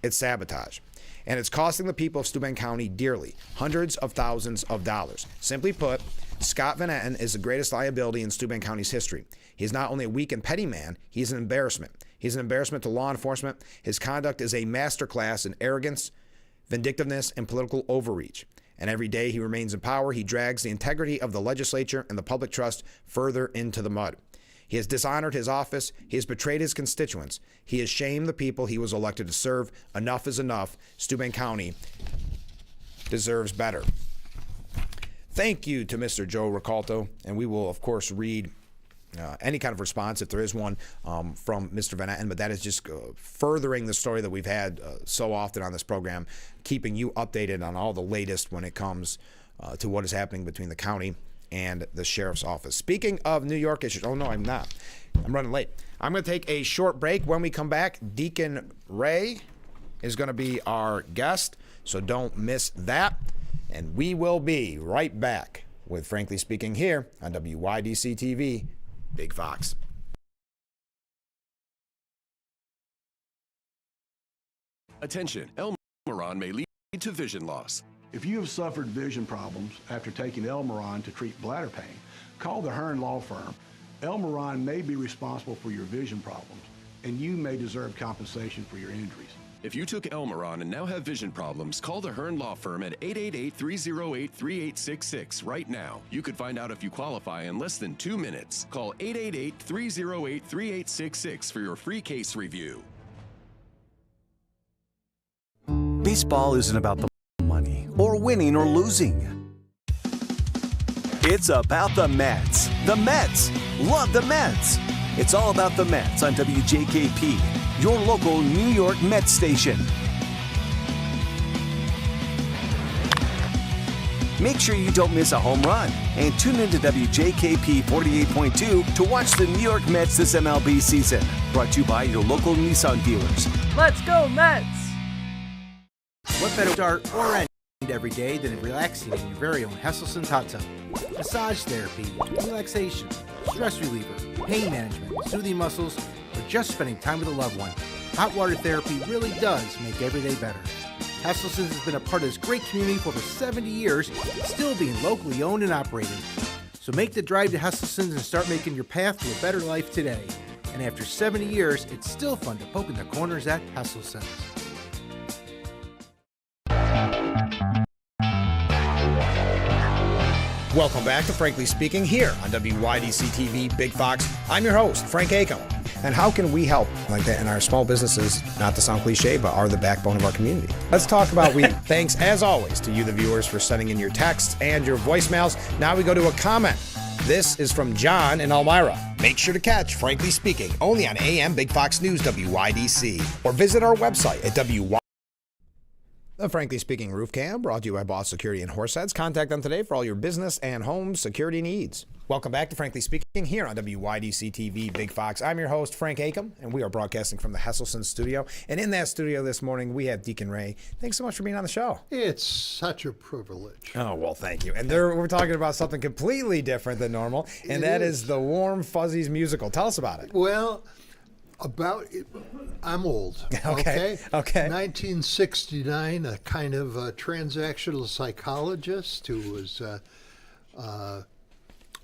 Speaker 1: it's sabotage. And it's costing the people of Steuben County dearly, hundreds of thousands of dollars. Simply put, Scott Van Etten is the greatest liability in Steuben County's history. He is not only a weak and petty man, he's an embarrassment. He's an embarrassment to law enforcement. His conduct is a masterclass in arrogance, vindictiveness, and political overreach. And every day he remains in power, he drags the integrity of the legislature and the public trust further into the mud. He has dishonored his office. He has betrayed his constituents. He has shamed the people he was elected to serve. Enough is enough. Steuben County deserves better. Thank you to Mr. Joe Ricolta, and we will, of course, read any kind of response, if there is one, from Mr. Van Etten, but that is just furthering the story that we've had so often on this program, keeping you updated on all the latest when it comes to what is happening between the county and the sheriff's office. Speaking of New York issues, oh no, I'm not. I'm running late. I'm going to take a short break. When we come back, Deacon Ray is going to be our guest, so don't miss that. And we will be right back with Frankly Speaking here on WYDC TV, Big Fox.
Speaker 2: Attention, Elmeron may lead to vision loss.
Speaker 3: If you have suffered vision problems after taking Elmeron to treat bladder pain, call the Hearn Law Firm. Elmeron may be responsible for your vision problems, and you may deserve compensation for your injuries.
Speaker 2: If you took Elmeron and now have vision problems, call the Hearn Law Firm at 888-308-3866 right now. You could find out if you qualify in less than 2 minutes. Call 888-308-3866 for your free case review.
Speaker 21: Baseball isn't about the money or winning or losing. It's about the Mets. The Mets. Love the Mets. It's all about the Mets on WJKP, your local New York Mets station. Make sure you don't miss a home run. And tune into WJKP 48.2 to watch the New York Mets this MLB season. Brought to you by your local Nissan dealers.
Speaker 18: Let's go, Mets! What better start or end every day than relaxing in your very own Hesselson's hot tub? Massage therapy, relaxation, stress reliever, pain management, soothing muscles, or just spending time with a loved one. Hot water therapy really does make every day better. Hesselson's has been a part of this great community for over 70 years, still being locally owned and operated. So make the drive to Hesselson's and start making your path to a better life today. And after 70 years, it's still fun to poke in the corners at Hesselson's.
Speaker 1: Welcome back to Frankly Speaking here on WYDC TV Big Fox. I'm your host, Frank Acom. And how can we help like that in our small businesses, not to sound cliche, but are the backbone of our community? Let's talk about thanks, as always, to you, the viewers, for sending in your texts and your voicemails. Now we go to a comment. This is from John in Elmira. Make sure to catch Frankly Speaking only on AM Big Fox News WYDC or visit our website at WYDC. The Frankly Speaking Roof Cam brought to you by Boss Security and Horseheads. Contact them today for all your business and home security needs. Welcome back to Frankly Speaking here on WYDC TV Big Fox. I'm your host, Frank Acom, and we are broadcasting from the Hesselson studio. And in that studio this morning, we have Deacon Ray. Thanks so much for being on the show.
Speaker 8: It's such a privilege.
Speaker 1: Oh, well, thank you. And we're talking about something completely different than normal, and that is the Warm Fuzzies musical. Tell us about it.
Speaker 8: Well, I'm old.
Speaker 1: Okay.
Speaker 8: 1969, a kind of a transactional psychologist who was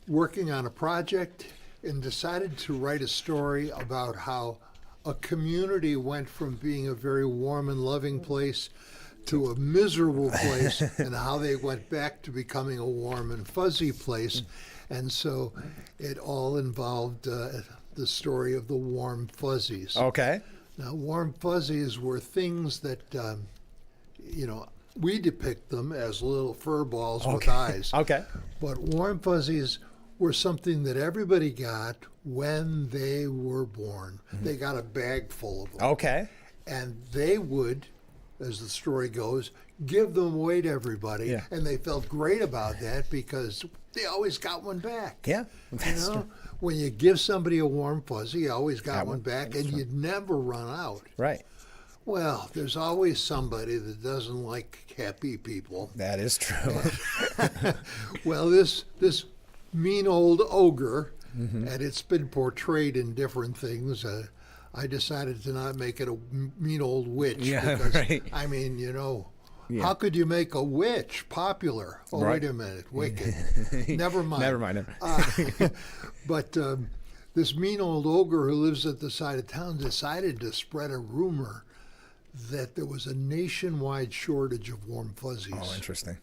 Speaker 8: working on a project and decided to write a story about how a community went from being a very warm and loving place to a miserable place and how they went back to becoming a warm and fuzzy place. And so it all involved the story of the warm fuzzies.
Speaker 1: Okay.
Speaker 8: Now, warm fuzzies were things that, we depict them as little fur balls with eyes.
Speaker 1: Okay.
Speaker 8: But warm fuzzies were something that everybody got when they were born. Mm-hmm. They got a bag full of them.
Speaker 1: Okay.
Speaker 8: And they would, as the story goes, give them away to everybody.
Speaker 1: Yeah.
Speaker 8: And they felt great about that because they always got one back.
Speaker 1: Yeah, that's true.
Speaker 8: When you give somebody a warm fuzzy, you always got one back, and you'd never run out.
Speaker 1: Right.
Speaker 8: Well, there's always somebody that doesn't like happy people.
Speaker 1: That is true.
Speaker 8: Well, this mean old ogre, and it's been portrayed in different things. I decided to not make it a mean old witch.
Speaker 1: Yeah,
Speaker 8: because,
Speaker 1: right.
Speaker 8: I mean, how could you make a witch popular? Oh,
Speaker 1: right.
Speaker 8: Wait a minute, wicked. Never mind.
Speaker 1: Never mind.
Speaker 8: But this mean old ogre who lives at the side of town decided to spread a rumor that there was a nationwide shortage of warm fuzzies.
Speaker 1: Oh, interesting.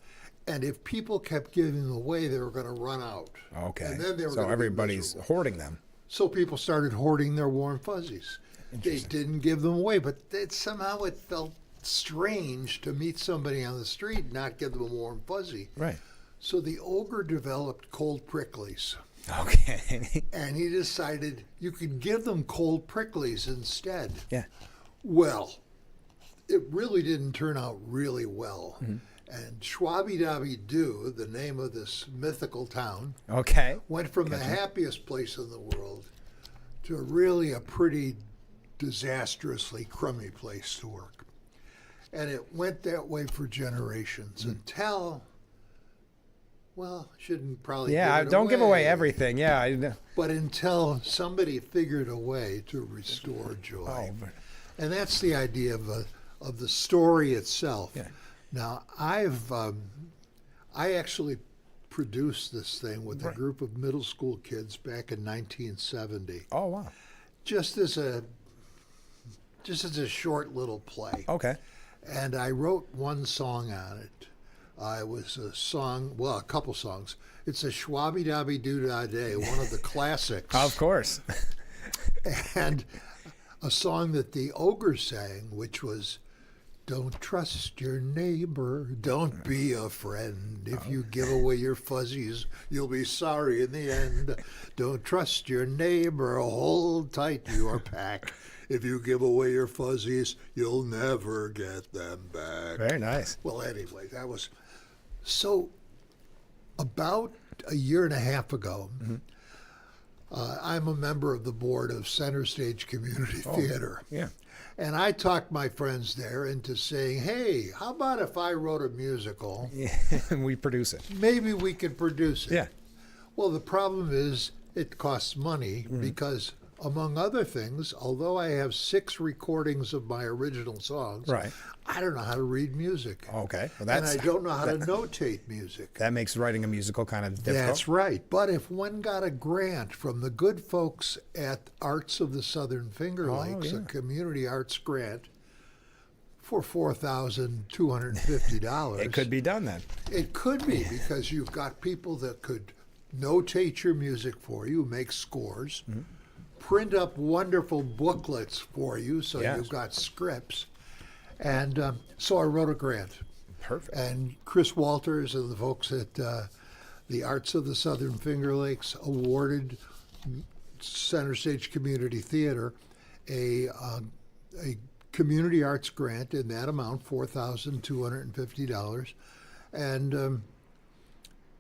Speaker 8: And if people kept giving them away, they were going to run out.
Speaker 1: Okay.
Speaker 8: And then they were
Speaker 1: so
Speaker 8: gonna
Speaker 1: everybody's hoarding them.
Speaker 8: So people started hoarding their warm fuzzies. They didn't give them away, but somehow it felt strange to meet somebody on the street and not give them a warm fuzzy.
Speaker 1: Right.
Speaker 8: So the ogre developed cold pricklies.
Speaker 1: Okay.
Speaker 8: And he decided you could give them cold pricklies instead.
Speaker 1: Yeah.
Speaker 8: Well, it really didn't turn out really well.
Speaker 1: Mm-hmm.
Speaker 8: And Schwabi-Dabi-Doo, the name of this mythical town, went from the happiest place in the world to really a pretty disastrously crummy place to work. And it went that way for generations until, shouldn't probably
Speaker 1: give away everything. Yeah. I know.
Speaker 8: But until somebody figured a way to restore joy. And that's the idea of the story itself.
Speaker 1: Yeah.
Speaker 8: Now, I actually produced this thing with a group of middle school kids back in 1970.
Speaker 1: Oh, wow.
Speaker 8: Just as a short little play.
Speaker 1: Okay.
Speaker 8: And I wrote one song on it. It was a song, a couple songs. It's a Schwabi-Dabi-Doo-Da-Day, one of the classics.
Speaker 1: Of course.
Speaker 8: And a song that the ogre sang, which was, "Don't trust your neighbor, don't be a friend. If you give away your fuzzies, you'll be sorry in the end. Don't trust your neighbor, hold tight to your pack. If you give away your fuzzies, you'll never get them back."
Speaker 1: Very nice.
Speaker 8: Well, anyway, that was so About a year and a half ago, I'm a member of the board of Center Stage Community Theater.
Speaker 1: Yeah.
Speaker 8: And I talked my friends there into saying, hey, how about if I wrote a musical?
Speaker 1: Yeah, and we produce it.
Speaker 8: Maybe we could produce it.
Speaker 1: Yeah.
Speaker 8: Well, the problem is it costs money because, among other things, although I have 6 recordings of my original songs,
Speaker 1: Right.
Speaker 8: I don't know how to read music.
Speaker 1: Okay. Well,
Speaker 8: And I don't know how to notate music.
Speaker 1: That makes writing a musical kind of difficult.
Speaker 8: That's right. But if one got a grant from the good folks at Arts of the Southern Finger Lakes, a community arts grant, for $4,250.
Speaker 1: It could be done then.
Speaker 8: It could be, because you've got people that could notate your music for you, make scores, print up wonderful booklets for you, so
Speaker 1: Yes.
Speaker 8: you've got scripts. And so I wrote a grant.
Speaker 1: Perfect.
Speaker 8: And Chris Walters and the folks at the Arts of the Southern Finger Lakes awarded Center Stage Community Theater a community arts grant in that amount, $4,250. And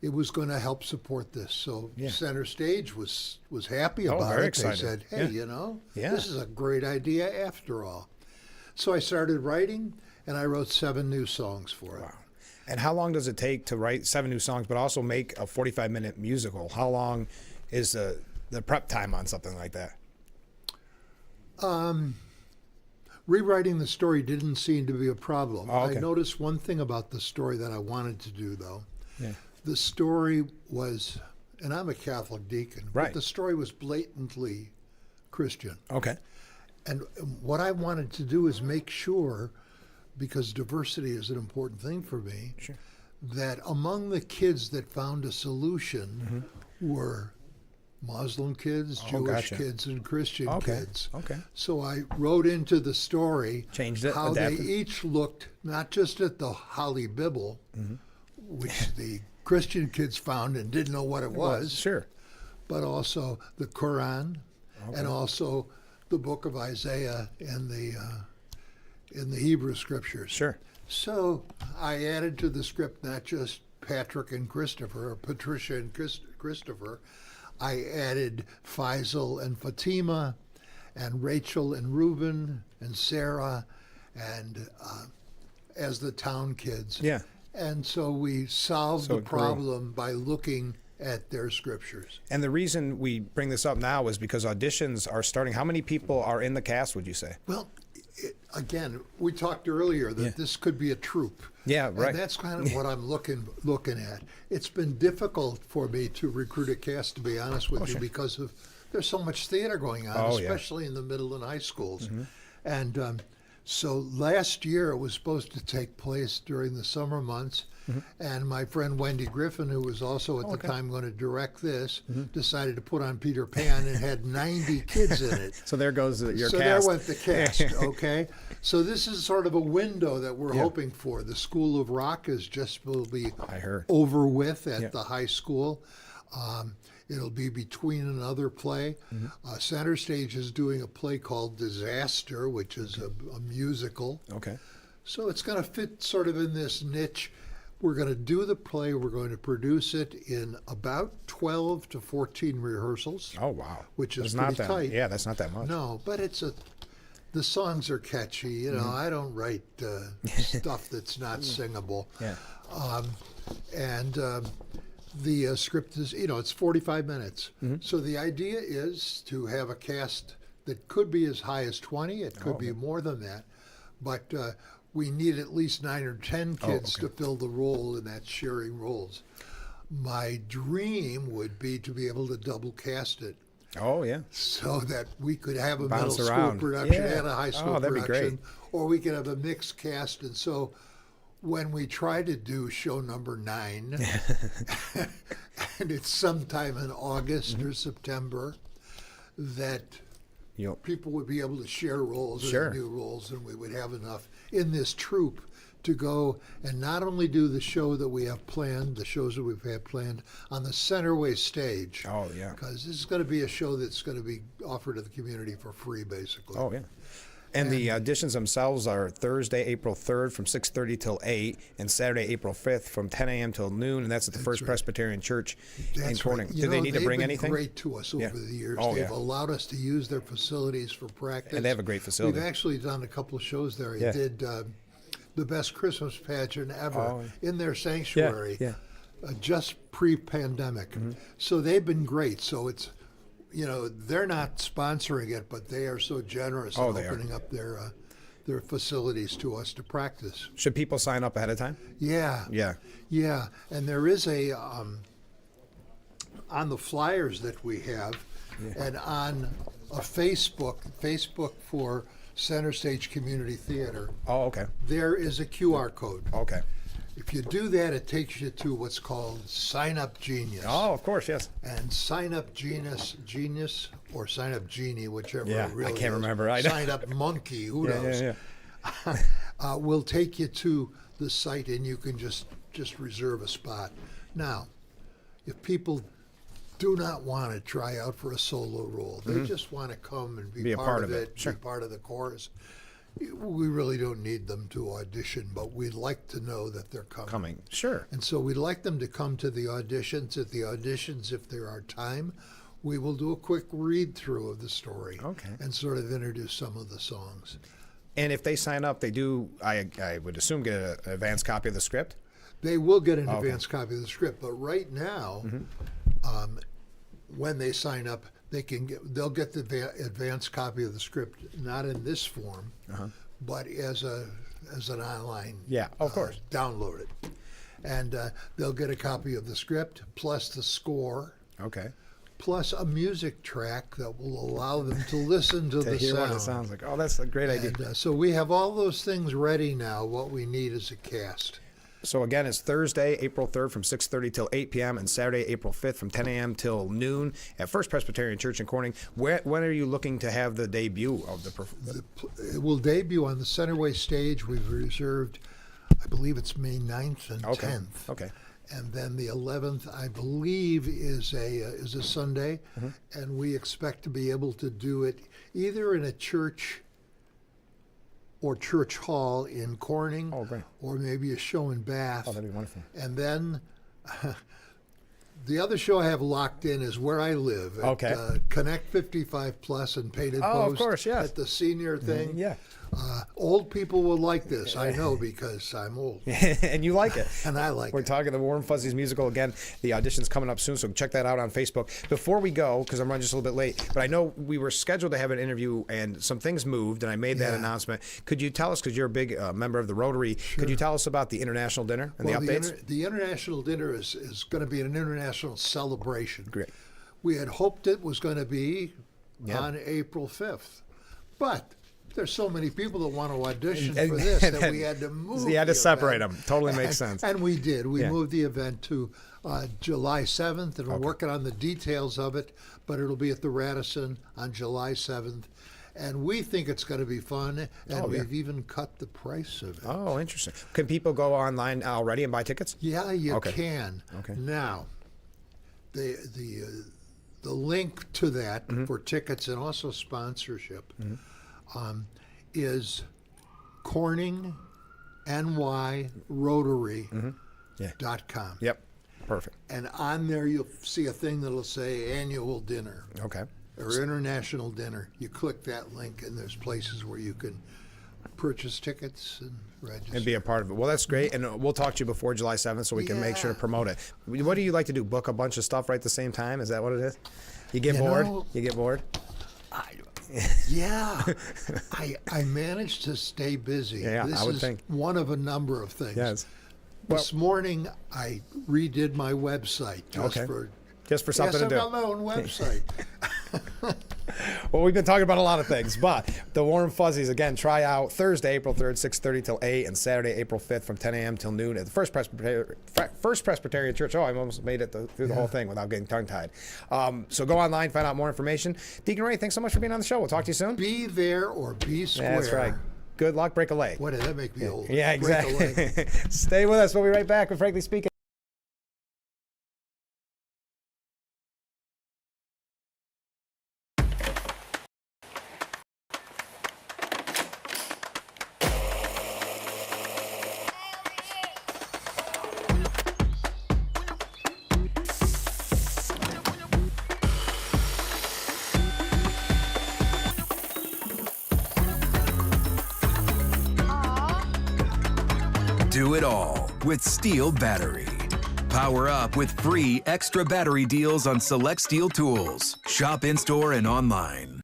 Speaker 8: it was going to help support this. So Center Stage was happy about
Speaker 1: very
Speaker 8: it.
Speaker 1: excited.
Speaker 8: They said, hey, you know,
Speaker 1: Yeah.
Speaker 8: this is a great idea after all. So I started writing, and I wrote 7 new songs for it.
Speaker 1: Wow. And how long does it take to write 7 new songs, but also make a 45-minute musical? How long is the prep time on something like that?
Speaker 8: Rewriting the story didn't seem to be a problem.
Speaker 1: Oh, okay.
Speaker 8: I noticed one thing about the story that I wanted to do, though.
Speaker 1: Yeah.
Speaker 8: The story was, and I'm a Catholic deacon,
Speaker 1: Right.
Speaker 8: but the story was blatantly Christian.
Speaker 1: Okay.
Speaker 8: And what I wanted to do is make sure, because diversity is an important thing for me, that among the kids that found a solution were Muslim kids, Jewish
Speaker 1: gotcha.
Speaker 8: kids, and Christian kids.
Speaker 1: Okay.
Speaker 8: So I wrote into the story
Speaker 1: Changed it,
Speaker 8: how
Speaker 1: adapted.
Speaker 8: they each looked not just at the Holy Bible, which the Christian kids found and didn't know what it was,
Speaker 1: Sure.
Speaker 8: but also the Quran, and also the book of Isaiah and the in the Hebrew scriptures.
Speaker 1: Sure.
Speaker 8: So I added to the script not just Patrick and Christopher, or Patricia and Christopher. I added Faisal and Fatima, and Rachel and Reuben and Sarah, and as the town kids.
Speaker 1: Yeah.
Speaker 8: And so we solved
Speaker 1: So
Speaker 8: the
Speaker 1: it grew.
Speaker 8: problem by looking at their scriptures.
Speaker 1: And the reason we bring this up now is because auditions are starting. How many people are in the cast, would you say?
Speaker 8: Well, again, we talked earlier that this could be a troupe.
Speaker 1: Yeah, right.
Speaker 8: And that's kind of what I'm looking at. It's been difficult for me to recruit a cast, to be honest with you,
Speaker 1: sure.
Speaker 8: because of there's so much theater going on,
Speaker 1: Oh, yeah.
Speaker 8: especially in the middle and high schools. And so last year it was supposed to take place during the summer months. And my friend Wendy Griffin, who was also at the time going to direct this, decided to put on Peter Pan and had 90 kids in it.
Speaker 1: So there goes your cast.
Speaker 8: So there went the cast, okay? So this is sort of a window that we're
Speaker 1: Yeah.
Speaker 8: hoping for. The School of Rock is just will be
Speaker 1: I heard.
Speaker 8: over with at
Speaker 1: Yeah.
Speaker 8: the high school. It'll be between another play. Center Stage is doing a play called Disaster, which is a musical.
Speaker 1: Okay.
Speaker 8: So it's going to fit sort of in this niche. We're going to do the play. We're going to produce it in about 12 to 14 rehearsals.
Speaker 1: Oh, wow.
Speaker 8: Which is
Speaker 1: That's
Speaker 8: pretty
Speaker 1: not that,
Speaker 8: tight.
Speaker 1: Yeah, that's not that much.
Speaker 8: No, but the songs are catchy. You know, I don't write stuff that's not singable.
Speaker 1: Yeah.
Speaker 8: The script is, it's 45 minutes. So the idea is to have a cast that could be as high as 20. It could be more than that. But we need at least 9 or 10 kids to fill the role, and that's sharing roles. My dream would be to be able to double cast it.
Speaker 1: Oh, yeah.
Speaker 8: So that we could have a
Speaker 1: Bounce
Speaker 8: middle
Speaker 1: around.
Speaker 8: school production
Speaker 1: Yeah.
Speaker 8: and a high school
Speaker 1: Oh, that'd be
Speaker 8: production.
Speaker 1: great.
Speaker 8: Or we could have a mixed cast. And so when we try to do show number 9, and it's sometime in August or September, that people would be able to share roles and new roles, and we would have enough in this troupe to go and not only do the show that we have planned, the shows that we've had planned on the Centerway stage.
Speaker 1: Oh, yeah.
Speaker 8: Because this is going to be a show that's going to be offered to the community for free, basically.
Speaker 1: Oh, yeah. And the auditions themselves are Thursday, April 3rd from 6:30 till 8, and Saturday, April 5th from 10 a.m. till noon, and that's at the First Presbyterian Church in Corning.
Speaker 8: Right.
Speaker 1: Do they need to bring anything?
Speaker 8: They've been great to us over the years.
Speaker 1: Oh,
Speaker 8: They've allowed us to use their facilities for practice.
Speaker 1: And they have a great facility.
Speaker 8: We've actually done a couple of shows there. I did the best Christmas pageant ever in their sanctuary, just pre-pandemic. So they've been great. So it's, they're not sponsoring it, but they are so generous in opening up their facilities to us to practice.
Speaker 1: Should people sign up ahead of time?
Speaker 8: Yeah. And there is a on the flyers that we have, and on a Facebook for Center Stage Community Theater.
Speaker 1: Oh, okay.
Speaker 8: There is a QR code.
Speaker 1: Okay.
Speaker 8: If you do that, it takes you to what's called Sign Up Genius.
Speaker 1: Oh, of course, yes.
Speaker 8: And Sign Up Genius or Sign Up Genie, whichever it really
Speaker 1: I can't
Speaker 8: is.
Speaker 1: remember.
Speaker 8: Sign Up Monkey, who knows? Will take you to the site, and you can just reserve a spot. Now, if people do not want to try out for a solo role, they just want to come and be part of it, be part of the chorus. We really don't need them to audition, but we'd like to know that they're coming.
Speaker 1: Sure.
Speaker 8: And so we'd like them to come to the auditions. At the auditions, if there are time, we will do a quick read-through of the story and sort of introduce some of the songs.
Speaker 1: And if they sign up, they do, I would assume, get an advance copy of the script?
Speaker 8: They will get an advance copy of the script, but right now, when they sign up, they'll get the advance copy of the script, not in this form, but as an online.
Speaker 1: Yeah, of course.
Speaker 8: Download it, and they'll get a copy of the script plus the score.
Speaker 1: Okay.
Speaker 8: Plus a music track that will allow them to listen to the
Speaker 1: hear
Speaker 8: sound.
Speaker 1: what it sounds like. Oh, that's a great idea.
Speaker 8: And, so we have all those things ready now. What we need is a cast.
Speaker 1: So again, it's Thursday, April 3rd from 6:30 till 8 p.m. and Saturday, April 5th from 10 a.m. till noon at First Presbyterian Church in Corning. When are you looking to have the debut of the?
Speaker 8: It will debut on the Centerway stage. We've reserved, I believe it's May 9th and 10th.
Speaker 1: Okay.
Speaker 8: And then the 11th, I believe, is a Sunday, and we expect to be able to do it either in a church or church hall in Corning, or maybe a show in Bath.
Speaker 1: Oh, that'd be wonderful.
Speaker 8: And then the other show I have locked in is where I live, at Connect 55 Plus and Painted Post.
Speaker 1: Of course, yes.
Speaker 8: At the senior thing.
Speaker 1: Yeah.
Speaker 8: Old people will like this, I know, because I'm old.
Speaker 1: And you like it.
Speaker 8: And I like
Speaker 1: We're
Speaker 8: it.
Speaker 1: talking the Warm Fuzzies musical again. The audition's coming up soon, so check that out on Facebook. Before we go, because I'm running just a little bit late, but I know we were scheduled to have an interview and some things moved, and I made that announcement. Could you tell us, because you're a big member of the Rotary, could you tell us about the International Dinner and the updates?
Speaker 8: The International Dinner is going to be an international celebration.
Speaker 1: Great.
Speaker 8: We had hoped it was going to be on April 5th, but there's so many people that want to audition for this that we had to move.
Speaker 1: You had to separate them. Totally makes sense.
Speaker 8: And we did. We moved the event to July 7th, and we're working on the details of it, but it'll be at the Radisson on July 7th. And we think it's going to be fun, and we've even cut the price of it.
Speaker 1: Oh, interesting. Can people go online already and buy tickets?
Speaker 8: Yeah, you can.
Speaker 1: Okay.
Speaker 8: Now, the link to that for tickets and also sponsorship is CorningNYRotary.com.
Speaker 1: Yep. Perfect.
Speaker 8: And on there you'll see a thing that'll say annual dinner.
Speaker 1: Okay.
Speaker 8: Or international dinner. You click that link, and there's places where you can purchase tickets and register.
Speaker 1: And be a part of it. Well, that's great. And we'll talk to you before July 7th so we can make sure to promote it. What do you like to do? Book a bunch of stuff right at the same time? Is that what it is? You get bored? You get bored?
Speaker 8: Yeah. I managed to stay busy.
Speaker 1: Yeah,
Speaker 8: this
Speaker 1: I would
Speaker 8: is
Speaker 1: think.
Speaker 8: one of a number of things.
Speaker 1: Yes.
Speaker 8: This morning, I redid my website
Speaker 1: just for something to do.
Speaker 8: Yes, I've got my own website.
Speaker 1: Well, we've been talking about a lot of things, but the Warm Fuzzies, again, try out Thursday, April 3rd, 6:30 till 8, and Saturday, April 5th from 10 a.m. till noon at the First Presbyterian Church. Oh, I almost made it through the whole thing without getting tongue-tied. So go online, find out more information. Deacon Ray, thanks so much for being on the show. We'll talk to you soon.
Speaker 8: Be there or be square.
Speaker 1: That's right. Good luck, break a leg.
Speaker 8: What did that make me old?
Speaker 1: Yeah, exactly.
Speaker 8: Break a leg.
Speaker 1: Stay with us. We'll be right back with Frankly Speaking.
Speaker 7: Do it all with Steel Battery. Power up with free extra battery deals on select Steel tools. Shop in-store and online.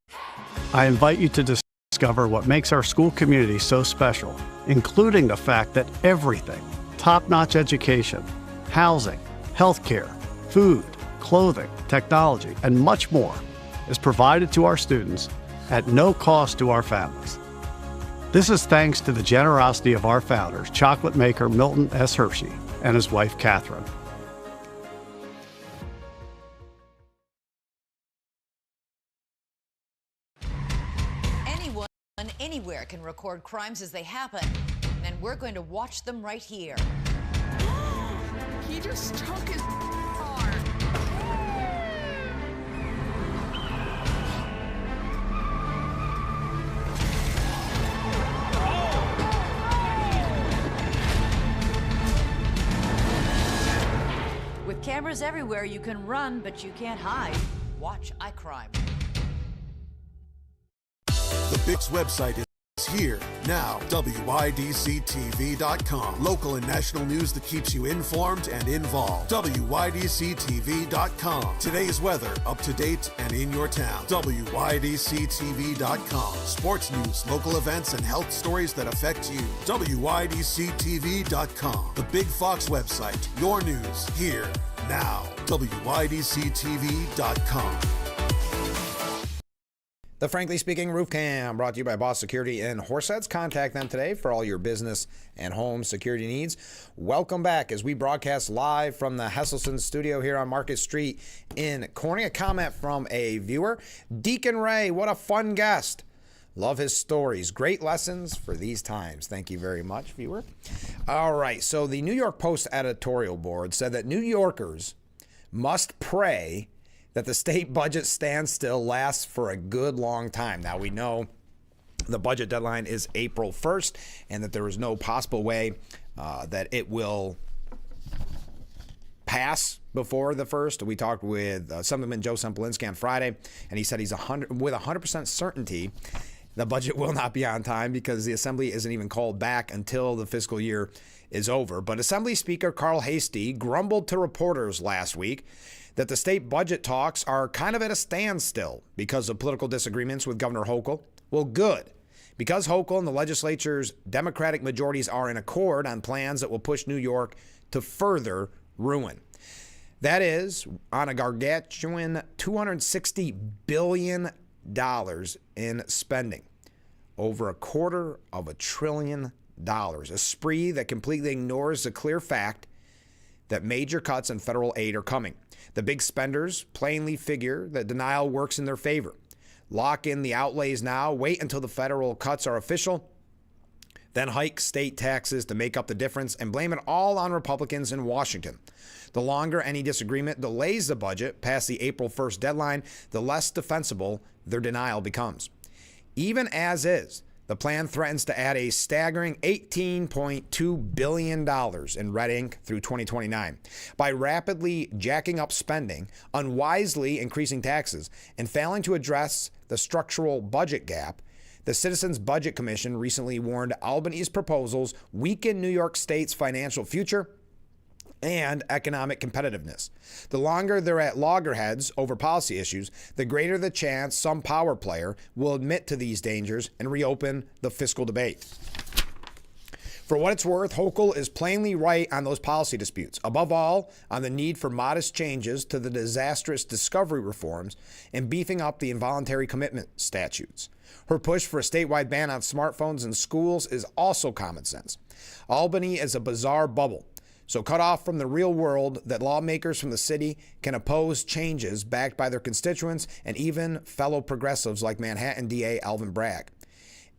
Speaker 9: I invite you to discover what makes our school community so special, including the fact that everything, top-notch education, housing, healthcare, food, clothing, technology, and much more is provided to our students at no cost to our families. This is thanks to the generosity of our founders, chocolate maker Milton S. Hershey and his wife, Catherine.
Speaker 11: Anyone, anywhere can record crimes as they happen, and we're going to watch them right here.
Speaker 12: He just took his car.
Speaker 11: With cameras everywhere, you can run, but you can't hide. Watch iCrime.
Speaker 10: The Bix website is here now. WYDCTV.com. Local and national news that keeps you informed and involved. WYDCTV.com. Today's weather, up to date and in your town. WYDCTV.com. Sports news, local events, and health stories that affect you. WYDCTV.com. The Big Fox website. Your news here now. WYDCTV.com.
Speaker 1: The Frankly Speaking Roof Cam, brought to you by Boss Security in Horseheads. Contact them today for all your business and home security needs. Welcome back as we broadcast live from the Hesselson studio here on Market Street in Corning. A comment from a viewer. Deacon Ray, what a fun guest. Love his stories. Great lessons for these times. Thank you very much, viewer. All right, so the New York Post editorial board said that New Yorkers must pray that the state budget standstill lasts for a good long time. Now, we know the budget deadline is April 1st and that there is no possible way that it will pass before the 1st. We talked with Assemblyman Joe Sempolinski on Friday, and he said with 100% certainty the budget will not be on time because the Assembly isn't even called back until the fiscal year is over. But Assembly Speaker Carl Hastie grumbled to reporters last week that the state budget talks are kind of at a standstill because of political disagreements with Governor Hochul. Well, good. Because Hochul and the legislature's Democratic majorities are in accord on plans that will push New York to further ruin. That is, on a gargantuan $260 billion in spending. Over $250 billion. A spree that completely ignores the clear fact that major cuts in federal aid are coming. The big spenders plainly figure that denial works in their favor. Lock in the outlays now, wait until the federal cuts are official, then hike state taxes to make up the difference and blame it all on Republicans in Washington. The longer any disagreement delays the budget past the April 1st deadline, the less defensible their denial becomes. Even as is, the plan threatens to add a staggering $18.2 billion in red ink through 2029. By rapidly jacking up spending, unwisely increasing taxes, and failing to address the structural budget gap, the Citizens Budget Commission recently warned Albany's proposals weaken New York State's financial future and economic competitiveness. The longer they're at loggerheads over policy issues, the greater the chance some power player will admit to these dangers and reopen the fiscal debate. For what it's worth, Hochul is plainly right on those policy disputes, above all on the need for modest changes to the disastrous discovery reforms and beefing up the involuntary commitment statutes. Her push for a statewide ban on smartphones in schools is also common sense. Albany is a bizarre bubble, so cut off from the real world that lawmakers from the city can oppose changes backed by their constituents and even fellow progressives like Manhattan DA Alvin Bragg.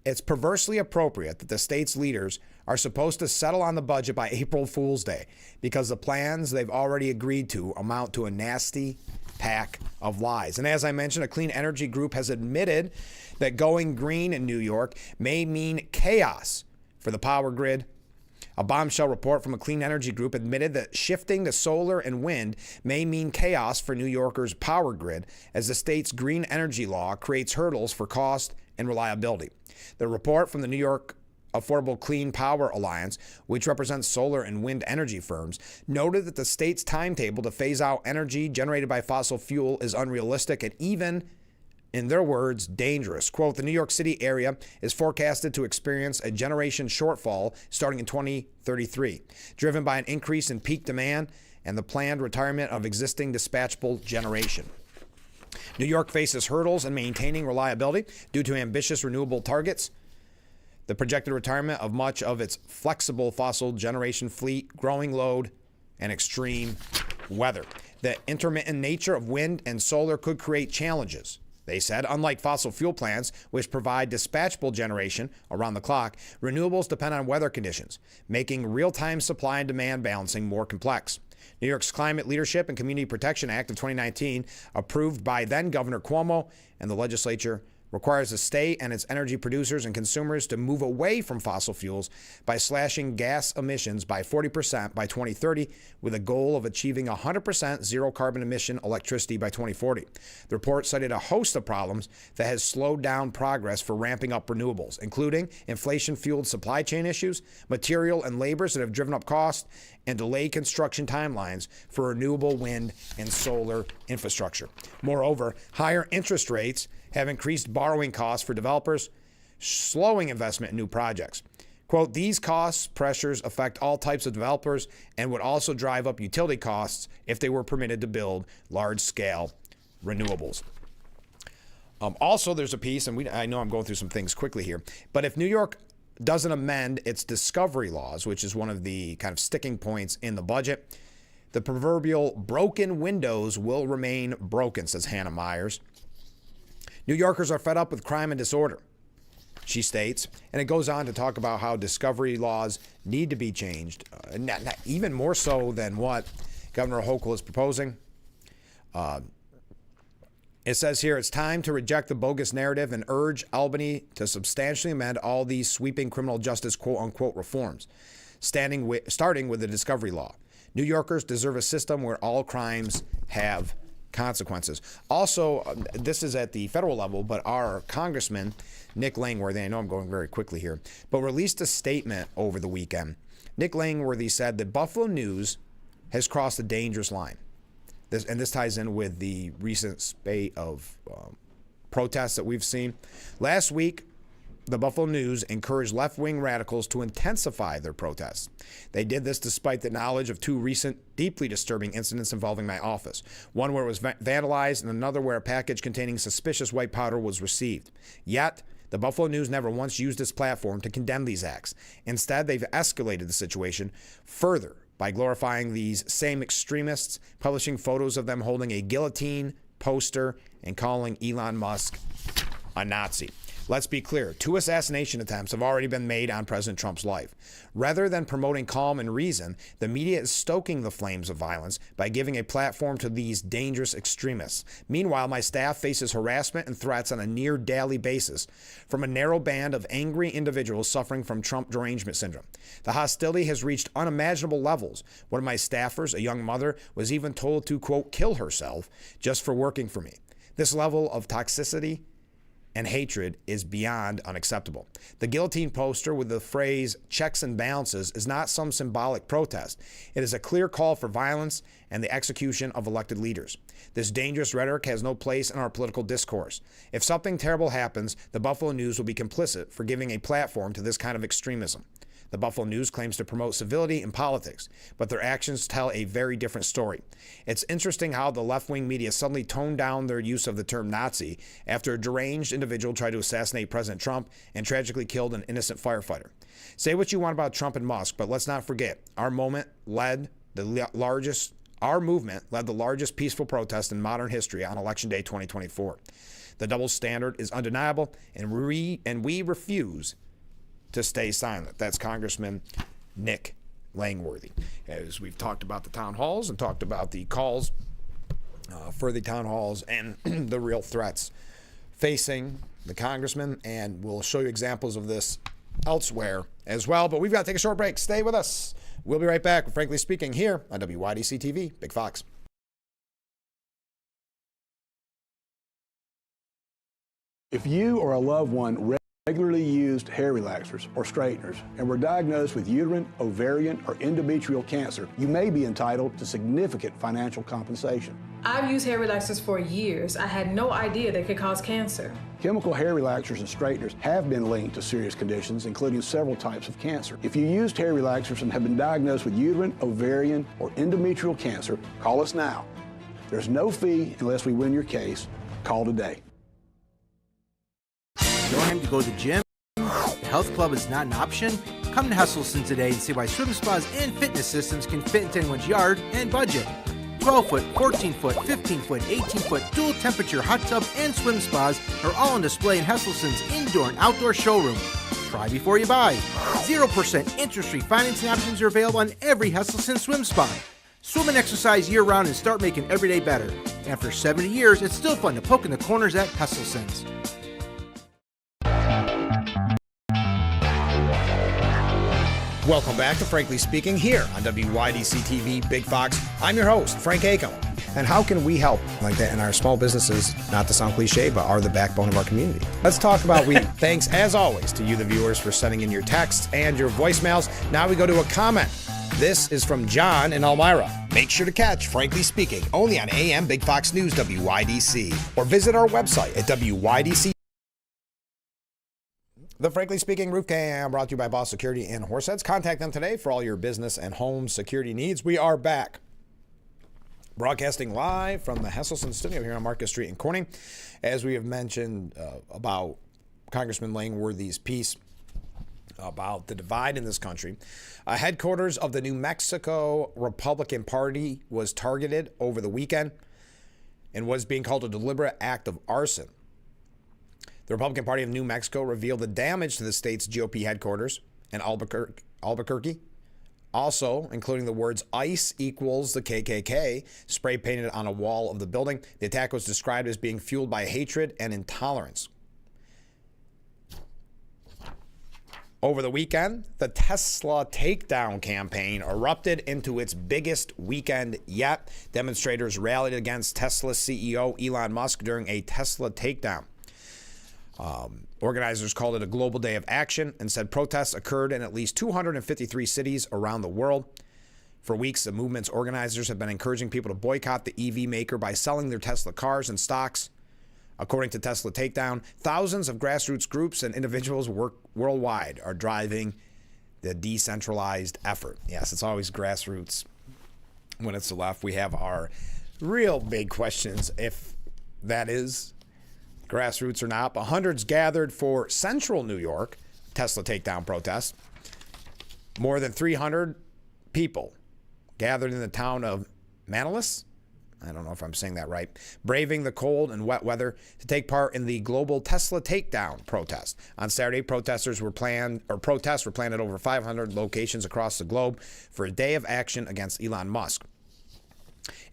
Speaker 1: It's perversely appropriate that the state's leaders are supposed to settle on the budget by April Fool's Day because the plans they've already agreed to amount to a nasty pack of lies. And as I mentioned, a clean energy group has admitted that going green in New York may mean chaos for the power grid. A bombshell report from a clean energy group admitted that shifting to solar and wind may mean chaos for New Yorkers' power grid as the state's green energy law creates hurdles for cost and reliability. The report from the New York Affordable Clean Power Alliance, which represents solar and wind energy firms, noted that the state's timetable to phase out energy generated by fossil fuel is unrealistic and even, in their words, dangerous. Quote, the New York City area is forecasted to experience a generation shortfall starting in 2033, driven by an increase in peak demand and the planned retirement of existing dispatchable generation. New York faces hurdles in maintaining reliability due to ambitious renewable targets, the projected retirement of much of its flexible fossil generation fleet, growing load, and extreme weather. The intermittent nature of wind and solar could create challenges. They said, unlike fossil fuel plants, which provide dispatchable generation around the clock, renewables depend on weather conditions, making real-time supply and demand balancing more complex. New York's Climate Leadership and Community Protection Act of 2019, approved by then-Governor Cuomo and the legislature, requires the state and its energy producers and consumers to move away from fossil fuels by slashing gas emissions by 40% by 2030, with a goal of achieving 100% zero carbon emission electricity by 2040. The report cited a host of problems that has slowed down progress for ramping up renewables, including inflation-fueled supply chain issues, material and labors that have driven up costs, and delayed construction timelines for renewable wind and solar infrastructure. Moreover, higher interest rates have increased borrowing costs for developers, slowing investment in new projects. Quote, these cost pressures affect all types of developers and would also drive up utility costs if they were permitted to build large-scale renewables. Also, there's a piece, and I know I'm going through some things quickly here, but if New York doesn't amend its discovery laws, which is one of the kind of sticking points in the budget, the proverbial broken windows will remain broken, says Hannah Myers. New Yorkers are fed up with crime and disorder, she states, and it goes on to talk about how discovery laws need to be changed, even more so than what Governor Hochul is proposing. It says here, it's time to reject the bogus narrative and urge Albany to substantially amend all these sweeping criminal justice quote-unquote reforms, starting with the discovery law. New Yorkers deserve a system where all crimes have consequences. Also, this is at the federal level, but our Congressman, Nick Langworthy, I know I'm going very quickly here, but released a statement over the weekend. Nick Langworthy said that Buffalo News has crossed a dangerous line. This ties in with the recent spate of protests that we've seen. Last week, the Buffalo News encouraged left-wing radicals to intensify their protests. They did this despite the knowledge of two recent, deeply disturbing incidents involving my office. One where it was vandalized and another where a package containing suspicious white powder was received. Yet, the Buffalo News never once used its platform to condemn these acts. Instead, they've escalated the situation further by glorifying these same extremists, publishing photos of them holding a guillotine poster, and calling Elon Musk a Nazi. Let's be clear, 2 assassination attempts have already been made on President Trump's life. Rather than promoting calm and reason, the media is stoking the flames of violence by giving a platform to these dangerous extremists. Meanwhile, my staff faces harassment and threats on a near daily basis from a narrow band of angry individuals suffering from Trump derangement syndrome. The hostility has reached unimaginable levels. One of my staffers, a young mother, was even told to, quote, kill herself just for working for me. This level of toxicity and hatred is beyond unacceptable. The guillotine poster with the phrase checks and balances is not some symbolic protest. It is a clear call for violence and the execution of elected leaders. This dangerous rhetoric has no place in our political discourse. If something terrible happens, the Buffalo News will be complicit for giving a platform to this kind of extremism. The Buffalo News claims to promote civility in politics, but their actions tell a very different story. It's interesting how the left-wing media suddenly toned down their use of the term Nazi after a deranged individual tried to assassinate President Trump and tragically killed an innocent firefighter. Say what you want about Trump and Musk, but let's not forget, our movement led the largest peaceful protest in modern history on Election Day 2024. The double standard is undeniable, and we refuse to stay silent. That's Congressman Nick Langworthy. As we've talked about the town halls and talked about the calls for the town halls and the real threats facing the congressman, and we'll show you examples of this elsewhere as well. But we've got to take a short break. Stay with us. We'll be right back with Frankly Speaking here on WYDC TV, Big Fox.
Speaker 3: If you or a loved one regularly used hair relaxers or straighteners and were diagnosed with uterine, ovarian, or endometrial cancer, you may be entitled to significant financial compensation.
Speaker 6: I've used hair relaxers for years. I had no idea they could cause cancer.
Speaker 3: Chemical hair relaxers and straighteners have been linked to serious conditions, including several types of cancer. If you used hair relaxers and have been diagnosed with uterine, ovarian, or endometrial cancer, call us now. There's no fee unless we win your case. Call today.
Speaker 18: Don't have to go to the gym? The health club is not an option? Come to Hesselson today and see why swim spas and fitness systems can fit into anyone's yard and budget. 12-foot, 14-foot, 15-foot, 18-foot dual temperature hot tub and swim spas are all on display in Hesselson's indoor and outdoor showroom. Try before you buy. 0% interest-free financing options are available on every Hesselson swim spa. Swim and exercise year-round and start making every day better. After 70 years, it's still fun to poke in the corners at Hesselson's.
Speaker 1: Welcome back to Frankly Speaking here on WYDC TV Big Fox. I'm your host, Frank Acom. And how can we help like that in our small businesses, not to sound cliche, but are the backbone of our community? Let's talk about Thanks, as always, to you, the viewers, for sending in your texts and your voicemails. Now we go to a comment. This is from John in Elmira. Make sure to catch Frankly Speaking only on AM Big Fox News WYDC or visit our website at WYDC. The Frankly Speaking Roof Cam brought to you by Boss Security in Horseheads. Contact them today for all your business and home security needs. We are back. Broadcasting live from the Hesselson studio here on Marcus Street in Corning. As we have mentioned about Congressman Langworthy's piece about the divide in this country, headquarters of the New Mexico Republican Party was targeted over the weekend and was being called a deliberate act of arson. The Republican Party of New Mexico revealed the damage to the state's GOP headquarters in Albuquerque, also including the words ICE equals the KKK spray painted on a wall of the building. The attack was described as being fueled by hatred and intolerance. Over the weekend, the Tesla takedown campaign erupted into its biggest weekend yet. Demonstrators rallied against Tesla CEO Elon Musk during a Tesla takedown. Organizers called it a global day of action and said protests occurred in at least 253 cities around the world. For weeks, the movement's organizers have been encouraging people to boycott the EV maker by selling their Tesla cars and stocks. According to Tesla Takedown, thousands of grassroots groups and individuals worldwide are driving the decentralized effort. Yes, it's always grassroots. When it's the left, we have our real big questions if that is grassroots or not. But hundreds gathered for Central New York Tesla takedown protest. More than 300 people gathered in the town of Manlius. I don't know if I'm saying that right. Braving the cold and wet weather to take part in the global Tesla takedown protest. On Saturday, protests were planned at over 500 locations across the globe for a day of action against Elon Musk.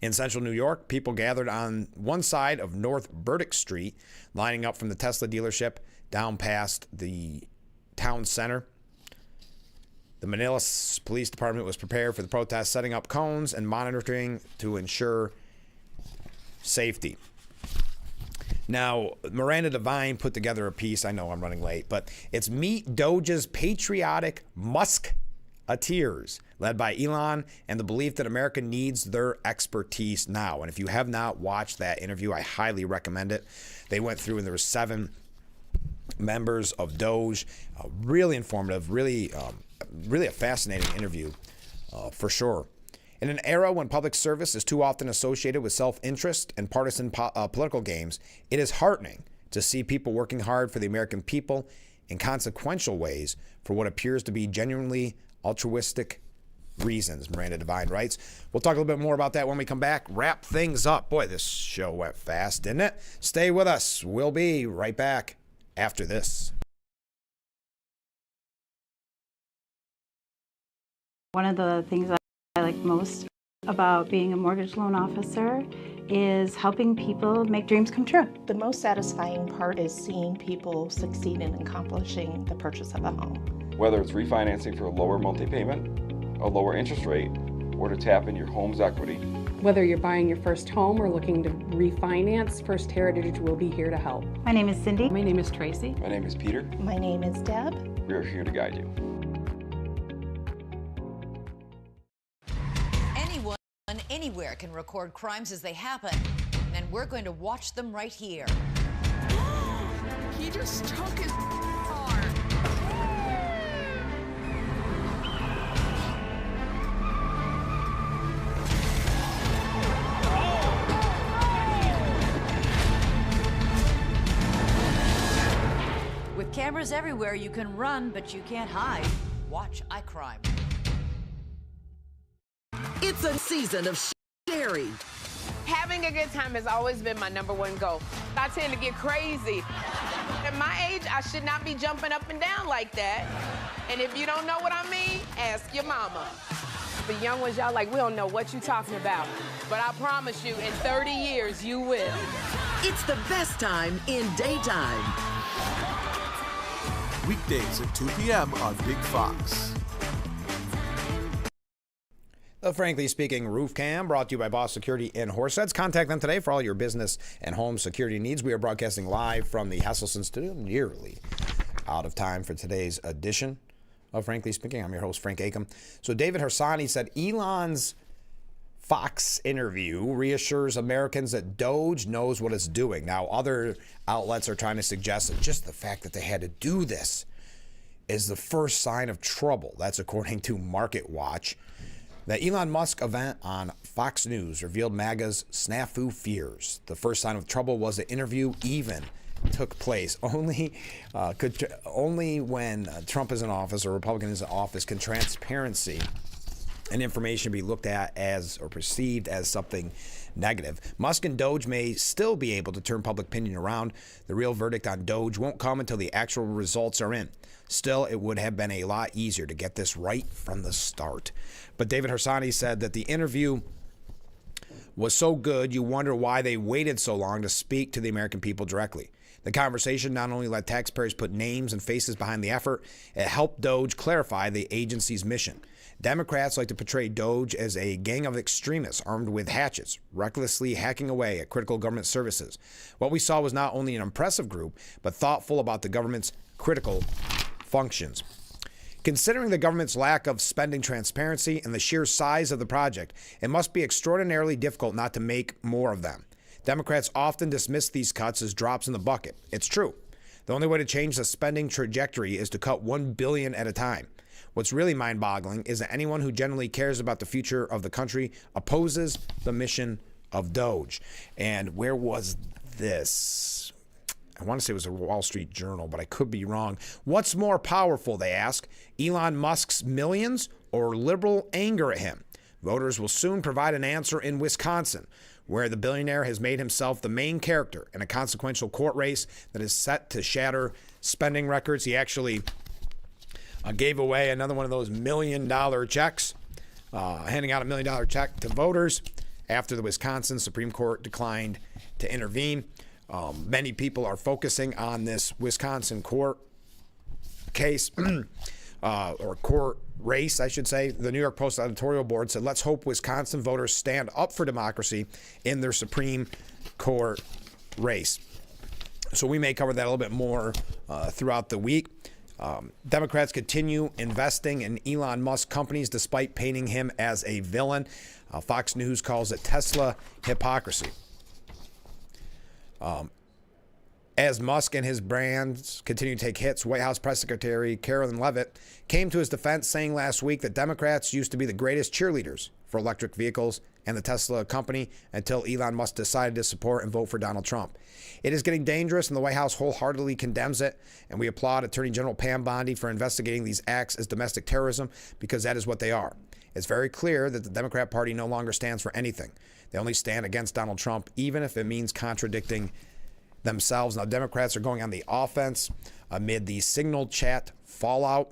Speaker 1: In Central New York, people gathered on one side of North Burdick Street, lining up from the Tesla dealership down past the town center. The Manlius Police Department was prepared for the protest, setting up cones and monitoring to ensure safety. Now, Miranda Devine put together a piece. I know I'm running late, but it's Meet Doge's Patriotic Musketeers, led by Elon, and the belief that America needs their expertise now. And if you have not watched that interview, I highly recommend it. They went through, and there were 7 members of Doge. Really informative, really a fascinating interview, for sure. In an era when public service is too often associated with self-interest and partisan political games, it is heartening to see people working hard for the American people in consequential ways for what appears to be genuinely altruistic reasons, Miranda Devine writes. We'll talk a little bit more about that when we come back. Wrap things up. Boy, this show went fast, didn't it? Stay with us. We'll be right back after this.
Speaker 4: One of the things I like most about being a mortgage loan officer is helping people make dreams come true.
Speaker 14: The most satisfying part is seeing people succeed in accomplishing the purchase of a home.
Speaker 15: Whether it's refinancing for a lower monthly payment, a lower interest rate, or to tap into your home's equity.
Speaker 16: Whether you're buying your first home or looking to refinance, First Heritage will be here to help.
Speaker 4: My name is Cindy.
Speaker 16: My name is Tracy.
Speaker 15: My name is Peter.
Speaker 14: My name is Deb.
Speaker 15: We are here to guide you.
Speaker 11: Anyone, anywhere can record crimes as they happen, and we're going to watch them right here.
Speaker 12: He just took his arm.
Speaker 11: With cameras everywhere, you can run, but you can't hide. Watch iCrime.
Speaker 17: It's a season of sharing.
Speaker 19: Having a good time has always been my #1 goal. I tend to get crazy. At my age, I should not be jumping up and down like that. And if you don't know what I mean, ask your mama. The young ones, y'all like, we don't know what you're talking about. But I promise you, in 30 years, you will.
Speaker 17: It's the best time in daytime.
Speaker 10: Weekdays at 2 p.m. on Big Fox.
Speaker 1: The Frankly Speaking Roof Cam, brought to you by Boss Security in Horseheads. Contact them today for all your business and home security needs. We are broadcasting live from the Hesselson Studio, nearly out of time for today's edition of Frankly Speaking. I'm your host, Frank Acom. So David Hersani said Elon's Fox interview reassures Americans that Doge knows what it's doing. Now, other outlets are trying to suggest that just the fact that they had to do this is the first sign of trouble. That's according to Market Watch. The Elon Musk event on Fox News revealed MAGA's snafu fears. The first sign of trouble was the interview even took place. Only when Trump is in office or Republican is in office can transparency and information be looked at as or perceived as something negative. Musk and Doge may still be able to turn public opinion around. The real verdict on Doge won't come until the actual results are in. Still, it would have been a lot easier to get this right from the start. But David Hersani said that the interview was so good, you wonder why they waited so long to speak to the American people directly. The conversation not only let taxpayers put names and faces behind the effort, it helped Doge clarify the agency's mission. Democrats like to portray Doge as a gang of extremists armed with hatchets, recklessly hacking away at critical government services. What we saw was not only an impressive group, but thoughtful about the government's critical functions. Considering the government's lack of spending transparency and the sheer size of the project, it must be extraordinarily difficult not to make more of them. Democrats often dismiss these cuts as drops in the bucket. It's true. The only way to change the spending trajectory is to cut $1 billion at a time. What's really mind-boggling is that anyone who genuinely cares about the future of the country opposes the mission of Doge. And where was this? I want to say it was a Wall Street Journal, but I could be wrong. What's more powerful, they ask, Elon Musk's millions or liberal anger at him? Voters will soon provide an answer in Wisconsin, where the billionaire has made himself the main character in a consequential court race that is set to shatter spending records. He actually gave away another one of those $1 million checks, handing out a $1 million check to voters after the Wisconsin Supreme Court declined to intervene. Many people are focusing on this Wisconsin court case, or court race, I should say. The New York Post editorial board said, let's hope Wisconsin voters stand up for democracy in their Supreme Court race. So we may cover that a little bit more throughout the week. Democrats continue investing in Elon Musk companies despite painting him as a villain. Fox News calls it Tesla hypocrisy. As Musk and his brands continue to take hits, White House Press Secretary Carolyn Leavitt came to his defense, saying last week that Democrats used to be the greatest cheerleaders for electric vehicles and the Tesla company until Elon Musk decided to support and vote for Donald Trump. It is getting dangerous, and the White House wholeheartedly condemns it, and we applaud Attorney General Pam Bondi for investigating these acts as domestic terrorism, because that is what they are. It's very clear that the Democrat Party no longer stands for anything. They only stand against Donald Trump, even if it means contradicting themselves. Now, Democrats are going on the offense amid the Signal chat fallout.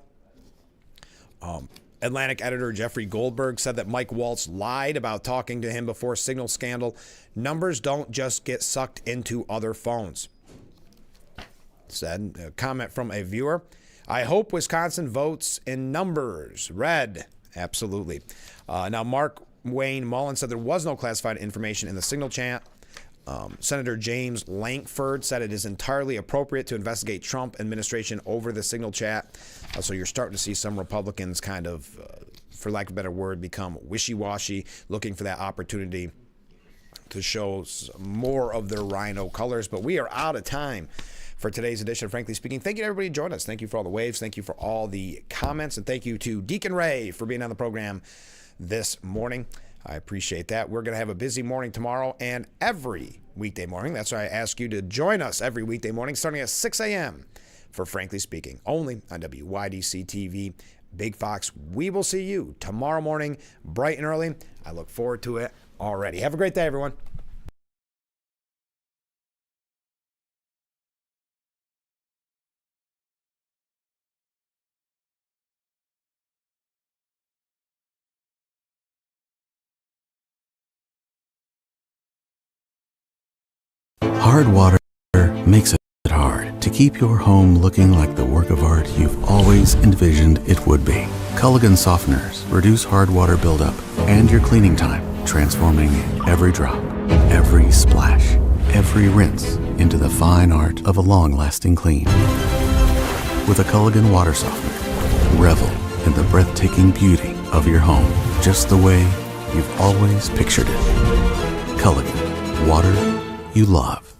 Speaker 1: Atlantic editor Jeffrey Goldberg said that Mike Waltz lied about talking to him before Signal scandal. Numbers don't just get sucked into other phones. Said a comment from a viewer. I hope Wisconsin votes in numbers, red, Absolutely. Now, Mark Wayne Mullen said there was no classified information in the Signal chat. Senator James Lankford said it is entirely appropriate to investigate Trump administration over the Signal chat. So you're starting to see some Republicans kind of, for lack of a better word, become wishy-washy, looking for that opportunity to show more of their rhino colors. But we are out of time for today's edition of Frankly Speaking. Thank you to everybody who joined us. Thank you for all the waves. Thank you for all the comments. And thank you to Deacon Ray for being on the program this morning. I appreciate that. We're going to have a busy morning tomorrow and every weekday morning. That's why I ask you to join us every weekday morning starting at 6 a.m. for Frankly Speaking, only on WYDC TV, Big Fox. We will see you tomorrow morning, bright and early. I look forward to it already. Have a great day, everyone.
Speaker 5: Hard water makes it hard to keep your home looking like the work of art you've always envisioned it would be. Culligan softeners reduce hard water buildup and your cleaning time, transforming every drop, every splash, every rinse into the fine art of a long-lasting clean. With a Culligan water softener, revel in the breathtaking beauty of your home, just the way you've always pictured it. Culligan, water you love.